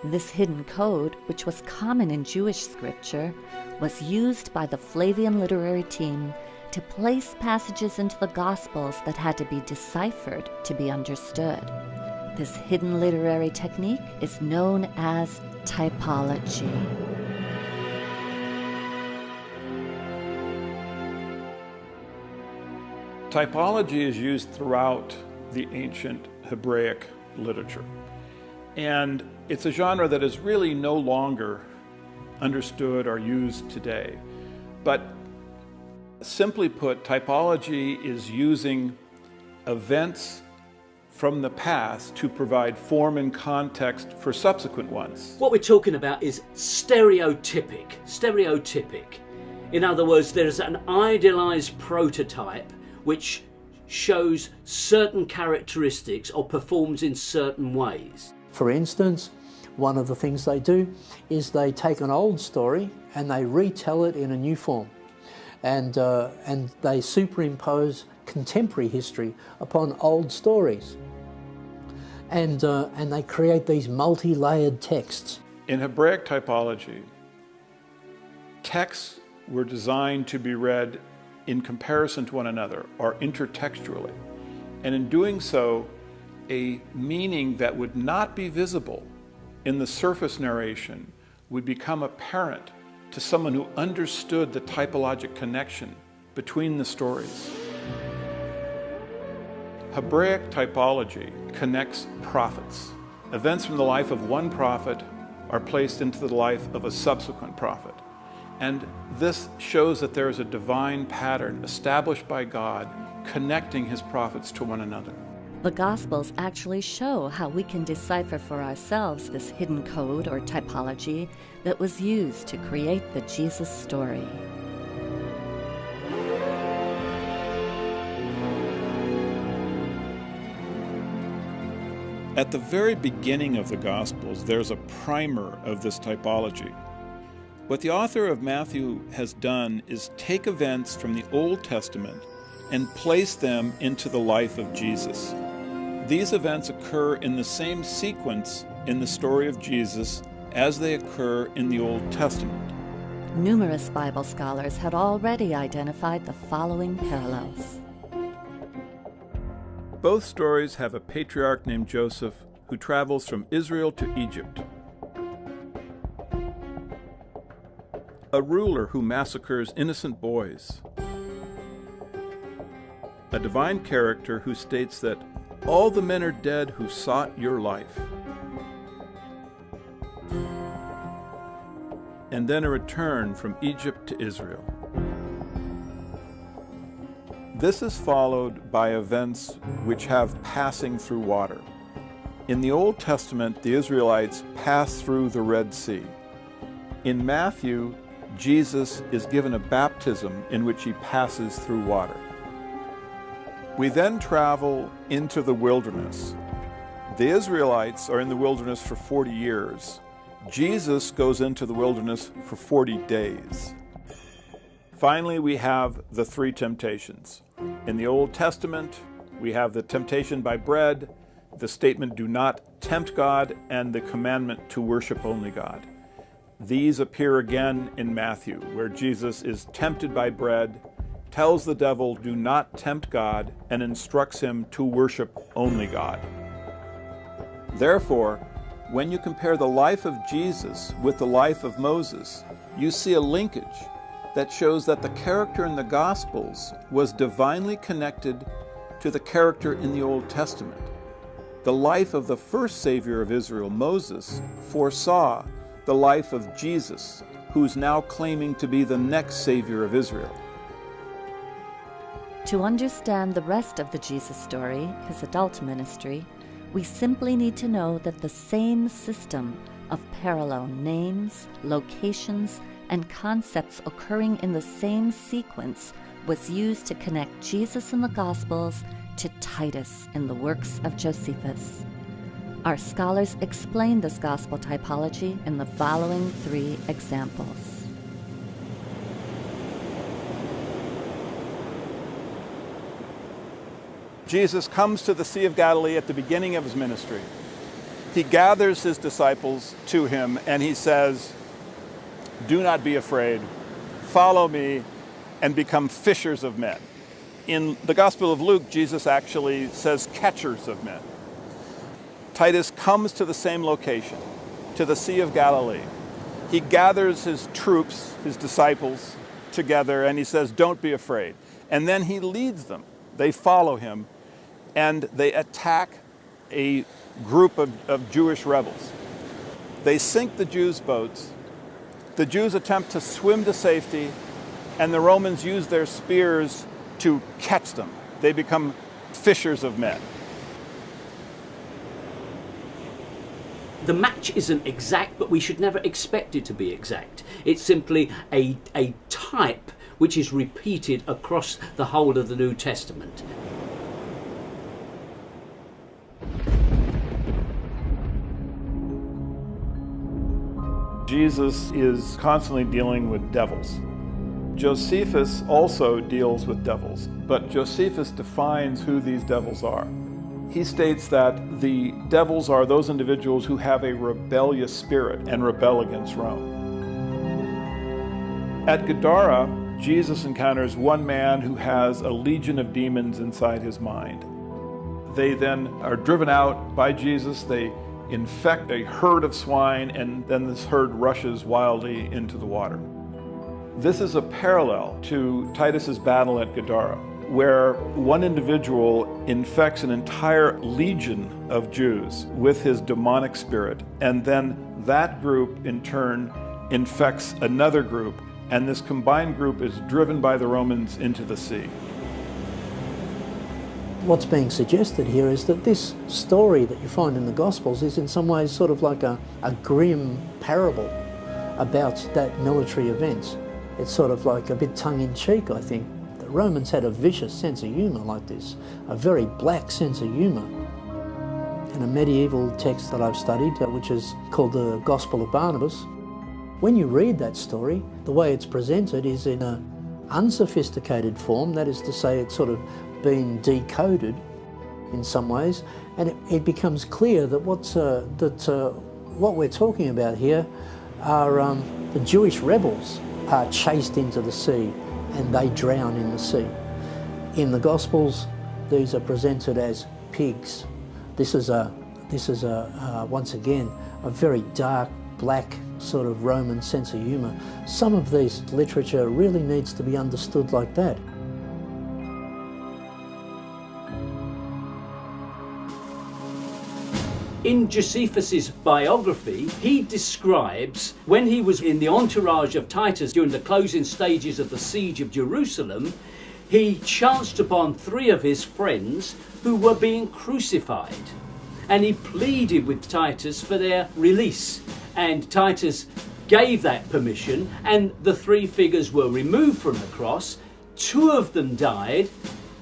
This hidden code, which was common in Jewish scripture, was used by the Flavian literary team to place passages into the Gospels that had to be deciphered to be understood. This hidden literary technique is known as typology. Typology is used throughout the ancient Hebraic literature. And it's a genre that is really no longer understood or used today. But simply put, typology is using events from the past to provide form and context for subsequent ones. What we're talking about is stereotypic. In other words, there's an idealized prototype which shows certain characteristics or performs in certain ways. For instance, one of the things they do is they take an old story and they retell it in a new form. And they superimpose contemporary history upon old stories. And they create these multi-layered texts. In Hebraic typology, texts were designed to be read in comparison to one another, or intertextually. And in doing so, a meaning that would not be visible in the surface narration would become apparent to someone who understood the typologic connection between the stories. Hebraic typology connects prophets. Events from the life of one prophet are placed into the life of a subsequent prophet. And this shows that there is a divine pattern established by God connecting his prophets to one another. The Gospels actually show how we can decipher for ourselves this hidden code or typology that was used to create the Jesus story. At the very beginning of the Gospels, there's a primer of this typology. What the author of Matthew has done is take events from the Old Testament and place them into the life of Jesus. These events occur in the same sequence in the story of Jesus as they occur in the Old Testament. Numerous Bible scholars had already identified the following parallels. Both stories have a patriarch named Joseph who travels from Israel to Egypt, a ruler who massacres innocent boys, a divine character who states that all the men are dead who sought your life, and then a return from Egypt to Israel. This is followed by events which have passing through water. In the Old Testament, the Israelites pass through the Red Sea. In Matthew, Jesus is given a baptism in which he passes through water. We then travel into the wilderness. The Israelites are in the wilderness for 40 years. Jesus goes into the wilderness for 40 days. Finally, we have the three temptations. In the Old Testament, we have the temptation by bread, the statement, "Do not tempt God," and the commandment to worship only God. These appear again in Matthew, where Jesus is tempted by bread, tells the devil, "Do not tempt God," and instructs him to worship only God. Therefore, When you compare the life of Jesus with the life of Moses, you see a linkage that shows that the character in the Gospels was divinely connected to the character in the Old Testament. The life of the first Savior of Israel, Moses, foresaw the life of Jesus, who's now claiming to be the next Savior of Israel. To understand the rest of the Jesus story, his adult ministry, we simply need to know that the same system of parallel names, locations, and concepts occurring in the same sequence was used to connect Jesus in the Gospels to Titus in the works of Josephus. Our scholars explain this gospel typology in the following 3 examples. Jesus comes to the Sea of Galilee at the beginning of his ministry. He gathers his disciples to him and he says, "Do not be afraid. Follow me and become fishers of men." In the Gospel of Luke, Jesus actually says catchers of men. Titus comes to the same location, to the Sea of Galilee. He gathers his troops, his disciples, together and he says, "Don't be afraid." And then he leads them. They follow him and they attack a group of Jewish rebels. They sink the Jews' boats. The Jews attempt to swim to safety, and the Romans use their spears to catch them. They become fishers of men. The match isn't exact, but we should never expect it to be exact. It's simply a type which is repeated across the whole of the New Testament. Jesus is constantly dealing with devils. Josephus also deals with devils, but Josephus defines who these devils are. He states that the devils are those individuals who have a rebellious spirit and rebel against Rome. At Gadara, Jesus encounters one man who has a legion of demons inside his mind. They then are driven out by Jesus. They infect a herd of swine, and then this herd rushes wildly into the water. This is a parallel to Titus's battle at Gadara, where one individual infects an entire legion of Jews with his demonic spirit, and then that group in turn infects another group, and this combined group is driven by the Romans into the sea. What's being suggested here is that this story that you find in the Gospels is in some ways sort of like a grim parable about that military event. It's sort of like a bit tongue-in-cheek, I think. The Romans had a vicious sense of humour like this, a very black sense of humour. In a medieval text that I've studied, which is called the Gospel of Barnabas, when you read that story, the way it's presented is in an unsophisticated form, that is to say it's sort of been decoded in some ways, and it becomes clear that what we're talking about here are the Jewish rebels are chased into the sea and they drown in the sea. In the Gospels, these are presented as pigs. This is once again a very dark, black sort of Roman sense of humour. Some of this literature really needs to be understood like that. In Josephus's biography, he describes when he was in the entourage of Titus during the closing stages of the siege of Jerusalem, he chanced upon 3 of his friends who were being crucified. And he pleaded with Titus for their release. And Titus gave that permission, and the 3 figures were removed from the cross. 2 of them died,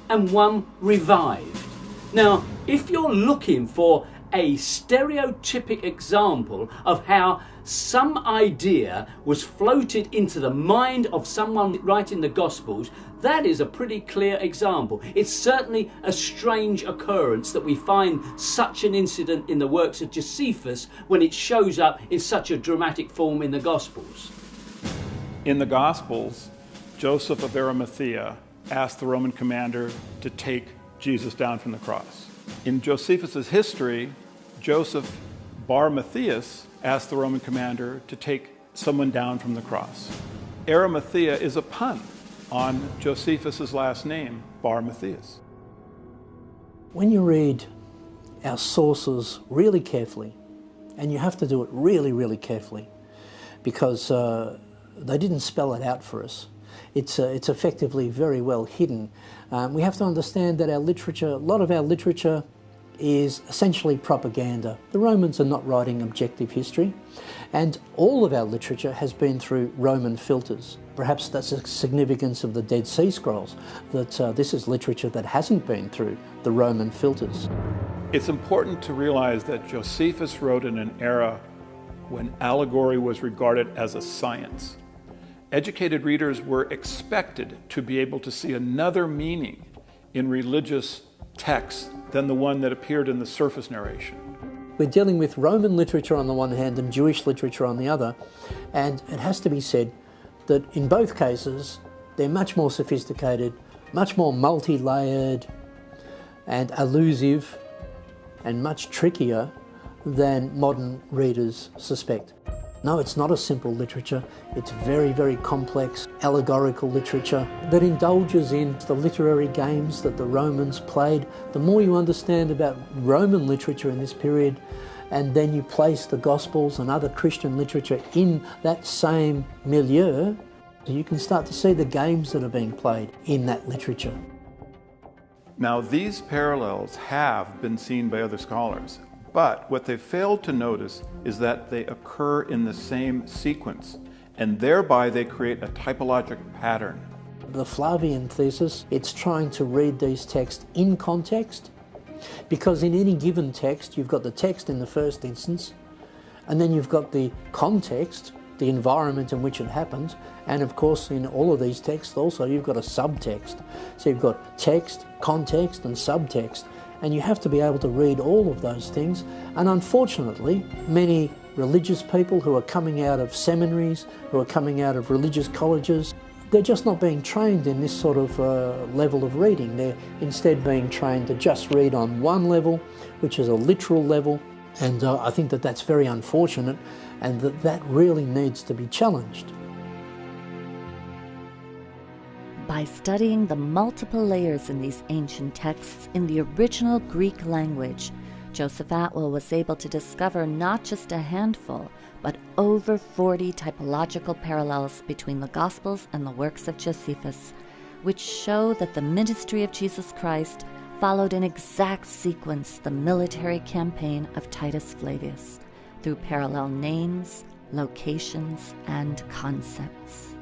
and 1 revived. Now, if you're looking for a stereotypic example of how some idea was floated into the mind of someone writing the Gospels, that is a pretty clear example. It's certainly a strange occurrence that we find such an incident in the works of Josephus when it shows up in such a dramatic form in the Gospels. In the Gospels, Joseph of Arimathea asked the Roman commander to take Jesus down from the cross. In Josephus's history, Joseph Bar Matthias asked the Roman commander to take someone down from the cross. Arimathea is a pun on Josephus' last name, Bar Matthias. When you read our sources really carefully, and you have to do it really, really carefully, because they didn't spell it out for us. It's effectively very well hidden. We have to understand that our literature, a lot of our literature is essentially propaganda. The Romans are not writing objective history, and all of our literature has been through Roman filters. Perhaps that's the significance of the Dead Sea Scrolls, that this is literature that hasn't been through the Roman filters. It's important to realize that Josephus wrote in an era when allegory was regarded as a science. Educated readers were expected to be able to see another meaning in religious texts than the one that appeared in the surface narration. We're dealing with Roman literature on the one hand and Jewish literature on the other, and it has to be said that in both cases they're much more sophisticated, much more multi-layered and elusive and much trickier than modern readers suspect. No, it's not a simple literature. It's very, very complex, allegorical literature that indulges in the literary games that the Romans played. The more you understand about Roman literature in this period, and then you place the Gospels and other Christian literature in that same milieu, you can start to see the games that are being played in that literature. Now, these parallels have been seen by other scholars, but what they failed to notice is that they occur in the same sequence, and thereby they create a typologic pattern. The Flavian thesis, it's trying to read these texts in context, because in any given text, you've got the text in the first instance, and then you've got the context, the environment in which it happened, and of course in all of these texts also you've got a subtext. So you've got text, context and subtext, and you have to be able to read all of those things. And unfortunately, many religious people who are coming out of seminaries, who are coming out of religious colleges, they're just not being trained in this sort of level of reading. They're instead being trained to just read on one level, which is a literal level, and I think that that's very unfortunate, and that really needs to be challenged. By studying the multiple layers in these ancient texts in the original Greek language, Joseph Atwill was able to discover not just a handful, but over 40 typological parallels between the Gospels and the works of Josephus, which show that the ministry of Jesus Christ followed in exact sequence the military campaign of Titus Flavius, through parallel names, locations, and concepts.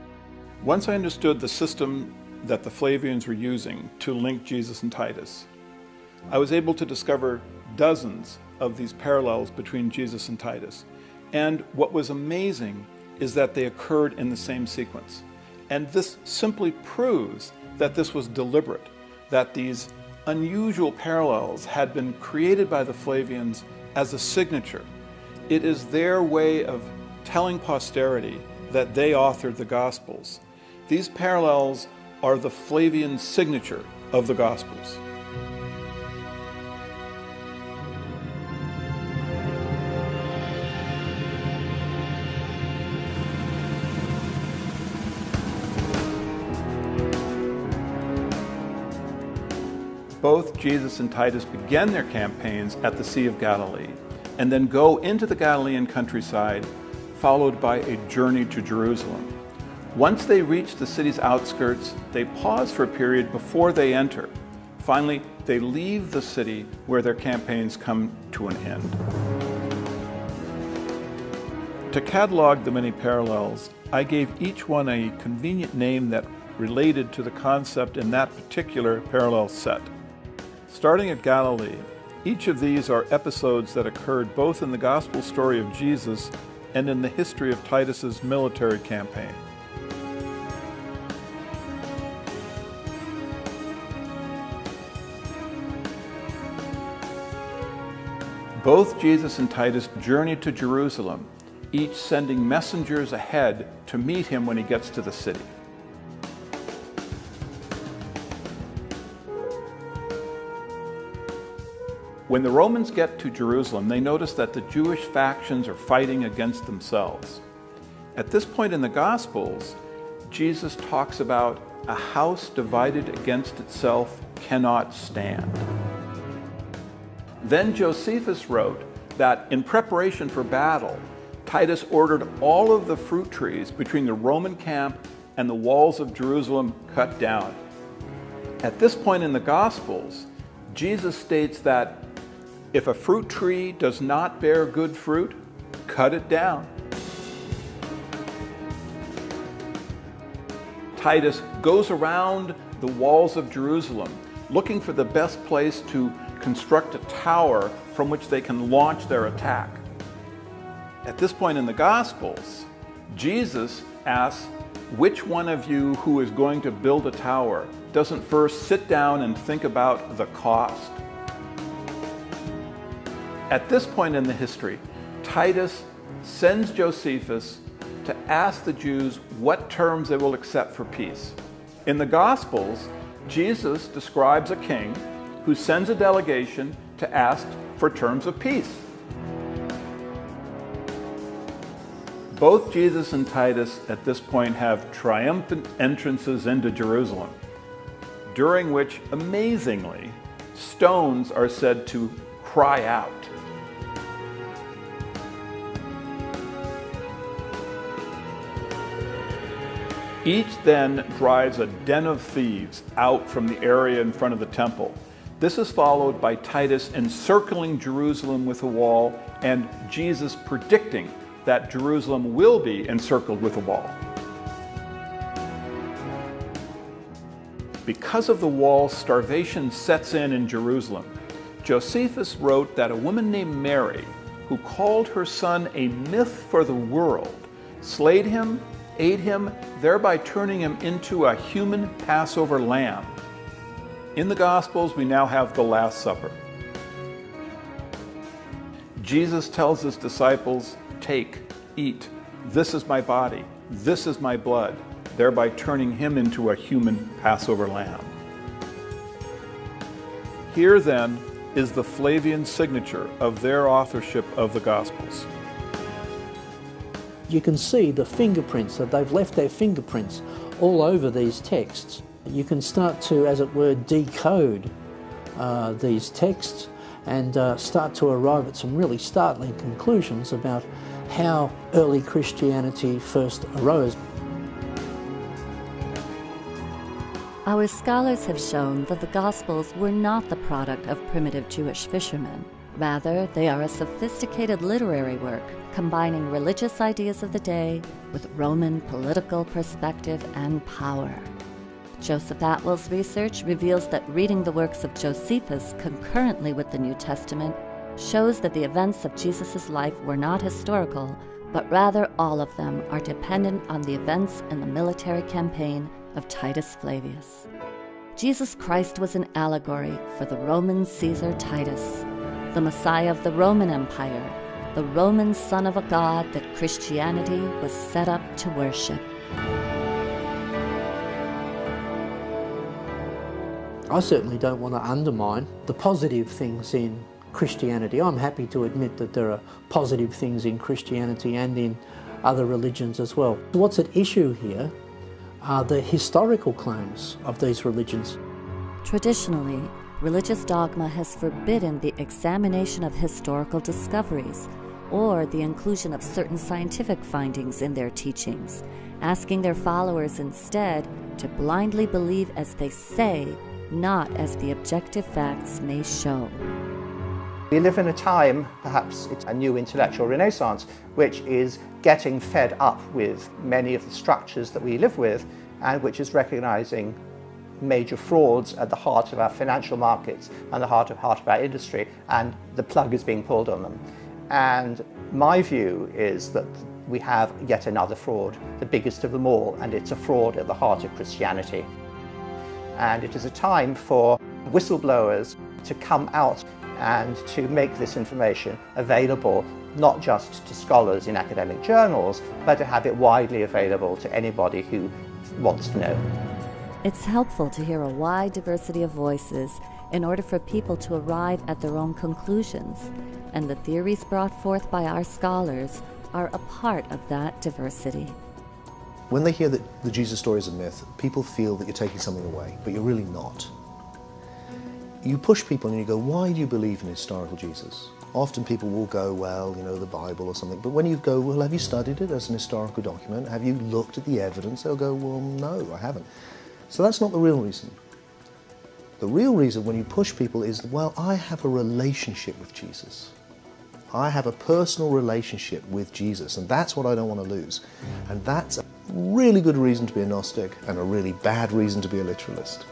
Once I understood the system that the Flavians were using to link Jesus and Titus, I was able to discover dozens of these parallels between Jesus and Titus. And what was amazing is that they occurred in the same sequence. And this simply proves that this was deliberate, that these unusual parallels had been created by the Flavians as a signature. It is their way of telling posterity that they authored the Gospels. These parallels are the Flavian signature of the Gospels. Both Jesus and Titus began their campaigns at the Sea of Galilee, and then go into the Galilean countryside, followed by a journey to Jerusalem. Once they reach the city's outskirts, they pause for a period before they enter. Finally, they leave the city where their campaigns come to an end. To catalog the many parallels, I gave each one a convenient name that related to the concept in that particular parallel set. Starting at Galilee, each of these are episodes that occurred both in the gospel story of Jesus and in the history of Titus's military campaign. Both Jesus and Titus journey to Jerusalem, each sending messengers ahead to meet him when he gets to the city. When the Romans get to Jerusalem, they notice that the Jewish factions are fighting against themselves. At this point in the Gospels, Jesus talks about a house divided against itself cannot stand. Then Josephus wrote that in preparation for battle, Titus ordered all of the fruit trees between the Roman camp and the walls of Jerusalem cut down. At this point in the Gospels, Jesus states that if a fruit tree does not bear good fruit, cut it down. Titus goes around the walls of Jerusalem looking for the best place to construct a tower from which they can launch their attack. At this point in the Gospels, Jesus asks, which one of you who is going to build a tower doesn't first sit down and think about the cost? At this point in the history, Titus sends Josephus to ask the Jews what terms they will accept for peace. In the Gospels, Jesus describes a king who sends a delegation to ask for terms of peace. Both Jesus and Titus at this point have triumphant entrances into Jerusalem, during which, amazingly, stones are said to cry out. Each then drives a den of thieves out from the area in front of the temple. This is followed by Titus encircling Jerusalem with a wall and Jesus predicting that Jerusalem will be encircled with a wall. Because of the wall, starvation sets in Jerusalem. Josephus wrote that a woman named Mary, who called her son a myth for the world, slayed him, ate him, thereby turning him into a human Passover lamb. In the Gospels, we now have the Last Supper. Jesus tells his disciples, "Take, eat, this is my body, this is my blood," thereby turning him into a human Passover lamb. Here then is the Flavian signature of their authorship of the Gospels. You can see the fingerprints, that they've left their fingerprints all over these texts. You can start to, as it were, decode these texts and start to arrive at some really startling conclusions about how early Christianity first arose. Our scholars have shown that the Gospels were not the product of primitive Jewish fishermen. Rather, they are a sophisticated literary work combining religious ideas of the day with Roman political perspective and power. Joseph Atwell's research reveals that reading the works of Josephus concurrently with the New Testament shows that the events of Jesus' life were not historical, but rather all of them are dependent on the events in the military campaign of Titus Flavius. Jesus Christ was an allegory for the Roman Caesar Titus, the Messiah of the Roman Empire, the Roman son of a god that Christianity was set up to worship. I certainly don't want to undermine the positive things in Christianity. I'm happy to admit that there are positive things in Christianity and in other religions as well. What's at issue here are the historical claims of these religions. Traditionally, religious dogma has forbidden the examination of historical discoveries or the inclusion of certain scientific findings in their teachings, asking their followers instead to blindly believe as they say, not as the objective facts may show. We live in a time, perhaps it's a new intellectual renaissance, which is getting fed up with many of the structures that we live with and which is recognizing major frauds at the heart of our financial markets and the heart of our industry, and the plug is being pulled on them. And my view is that we have yet another fraud, the biggest of them all, and it's a fraud at the heart of Christianity. And it is a time for whistleblowers to come out and to make this information available not just to scholars in academic journals, but to have it widely available to anybody who wants to know. It's helpful to hear a wide diversity of voices in order for people to arrive at their own conclusions, and the theories brought forth by our scholars are a part of that diversity. When they hear that the Jesus story is a myth, people feel that you're taking something away, but you're really not. You push people and you go, why do you believe in historical Jesus? Often people will go, well, you know, the Bible or something. But when you go, well, have you studied it as an historical document? Have you looked at the evidence? They'll go, well, no, I haven't. So that's not the real reason. The real reason when you push people is, well, I have a relationship with Jesus. I have a personal relationship with Jesus, and that's what I don't want to lose. And that's a really good reason to be a Gnostic and a really bad reason to be a literalist.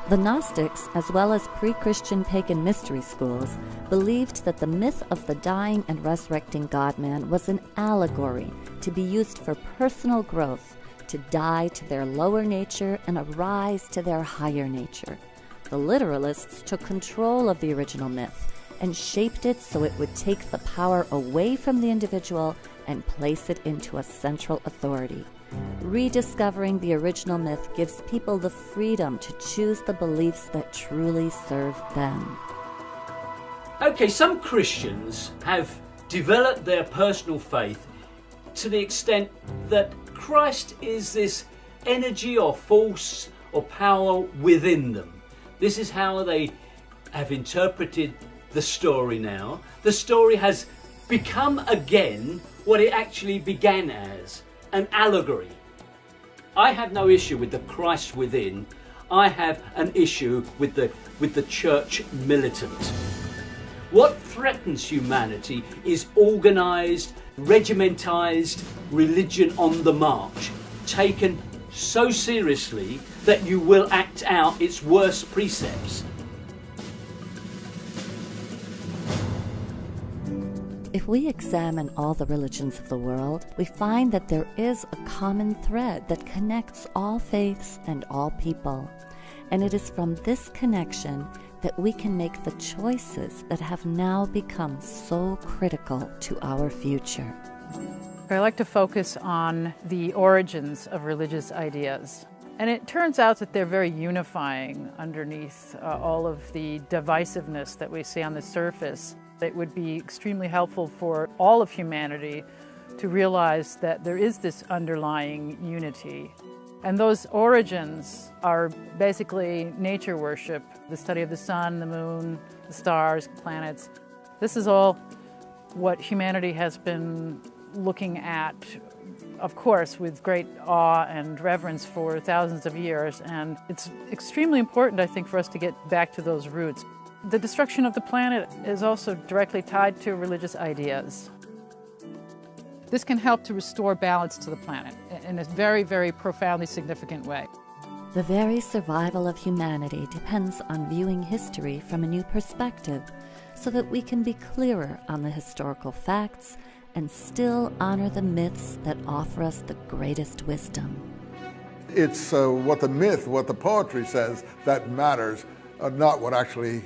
The Gnostics, as well as pre-Christian pagan mystery schools, believed that the myth of the dying and resurrecting God-man was an allegory to be used for personal growth, to die to their lower nature and arise to their higher nature. The literalists took control of the original myth and shaped it so it would take the power away from the individual and place it into a central authority. Rediscovering the original myth gives people the freedom to choose the beliefs that truly serve them. Okay, some Christians have developed their personal faith to the extent that Christ is this energy or force or power within them. This is how they have interpreted the story now. The story has become again what it actually began as, an allegory. I have no issue with the Christ within. I have an issue with the church militant. What threatens humanity is organised, regimentised religion on the march, taken so seriously that you will act out its worst precepts. If we examine all the religions of the world, we find that there is a common thread that connects all faiths and all people. And it is from this connection that we can make the choices that have now become so critical to our future. I like to focus on the origins of religious ideas. And it turns out that they're very unifying underneath all of the divisiveness that we see on the surface. It would be extremely helpful for all of humanity to realize that there is this underlying unity. And those origins are basically nature worship, the study of the sun, the moon, the stars, planets. This is all what humanity has been looking at, of course, with great awe and reverence for thousands of years. And it's extremely important, I think, for us to get back to those roots. The destruction of the planet is also directly tied to religious ideas. This can help to restore balance to the planet in a very, very profoundly significant way. The very survival of humanity depends on viewing history from a new perspective so that we can be clearer on the historical facts and still honor the myths that offer us the greatest wisdom. It's what the myth, what the poetry says that matters, not what actually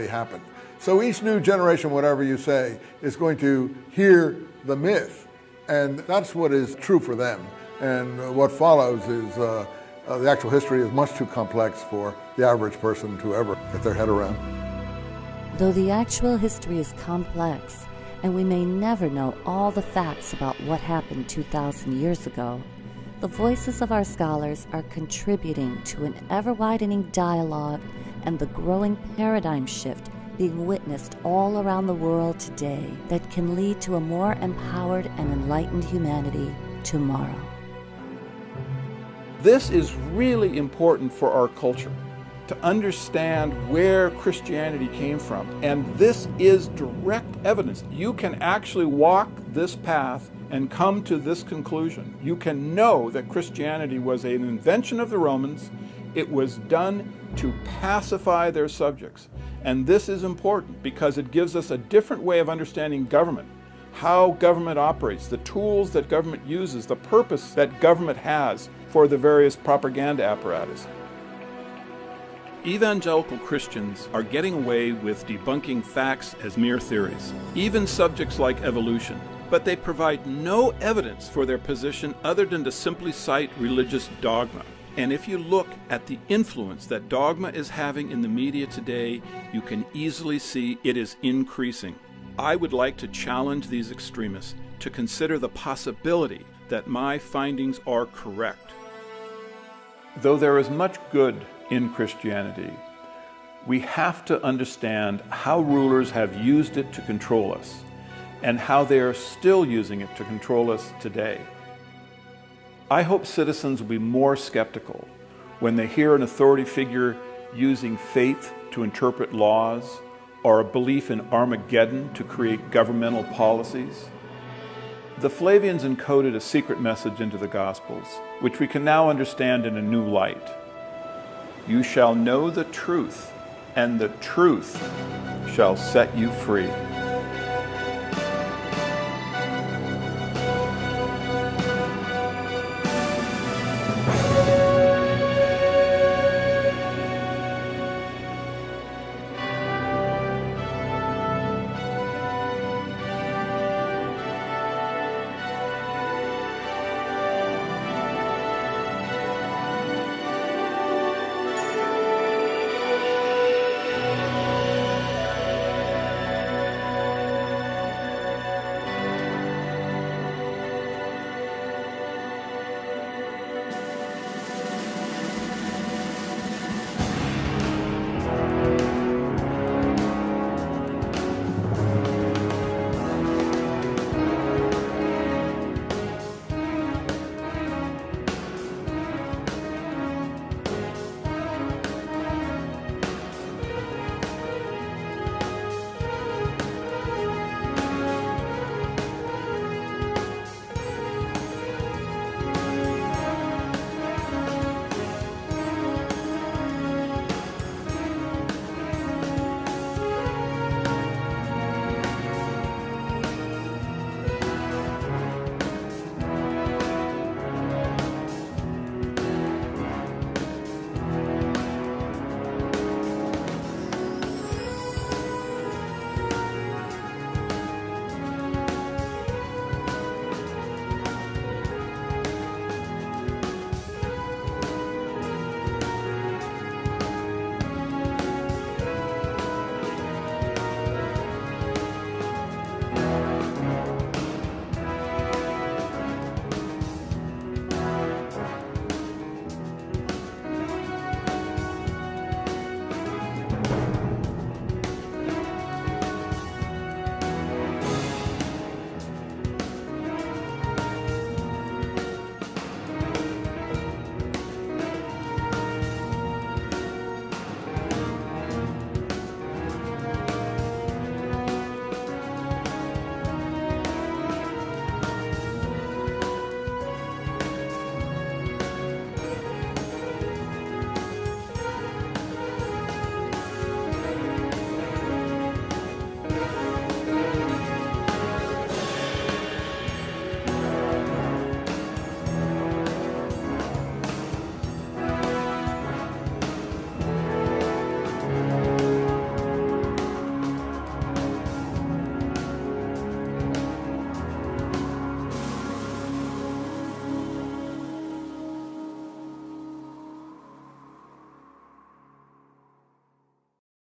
happened. So each new generation, whatever you say, is going to hear the myth, and that's what is true for them. And what follows is the actual history is much too complex for the average person to ever get their head around. Though the actual history is complex, and we may never know all the facts about what happened 2,000 years ago, the voices of our scholars are contributing to an ever-widening dialogue and the growing paradigm shift being witnessed all around the world today that can lead to a more empowered and enlightened humanity tomorrow. This is really important for our culture, to understand where Christianity came from. And this is direct evidence. You can actually walk this path and come to this conclusion. You can know that Christianity was an invention of the Romans. It was done to pacify their subjects. And this is important because it gives us a different way of understanding government, how government operates, the tools that government uses, the purpose that government has for the various propaganda apparatus. Evangelical Christians are getting away with debunking facts as mere theories, even subjects like evolution, but they provide no evidence for their position other than to simply cite religious dogma. And if you look at the influence that dogma is having in the media today, you can easily see it is increasing. I would like to challenge these extremists to consider the possibility that my findings are correct. Though there is much good in Christianity, we have to understand how rulers have used it to control us and how they are still using it to control us today. I hope citizens will be more skeptical when they hear an authority figure using faith to interpret laws or a belief in Armageddon to create governmental policies. The Flavians encoded a secret message into the Gospels, which we can now understand in a new light. You shall know the truth, and the truth shall set you free.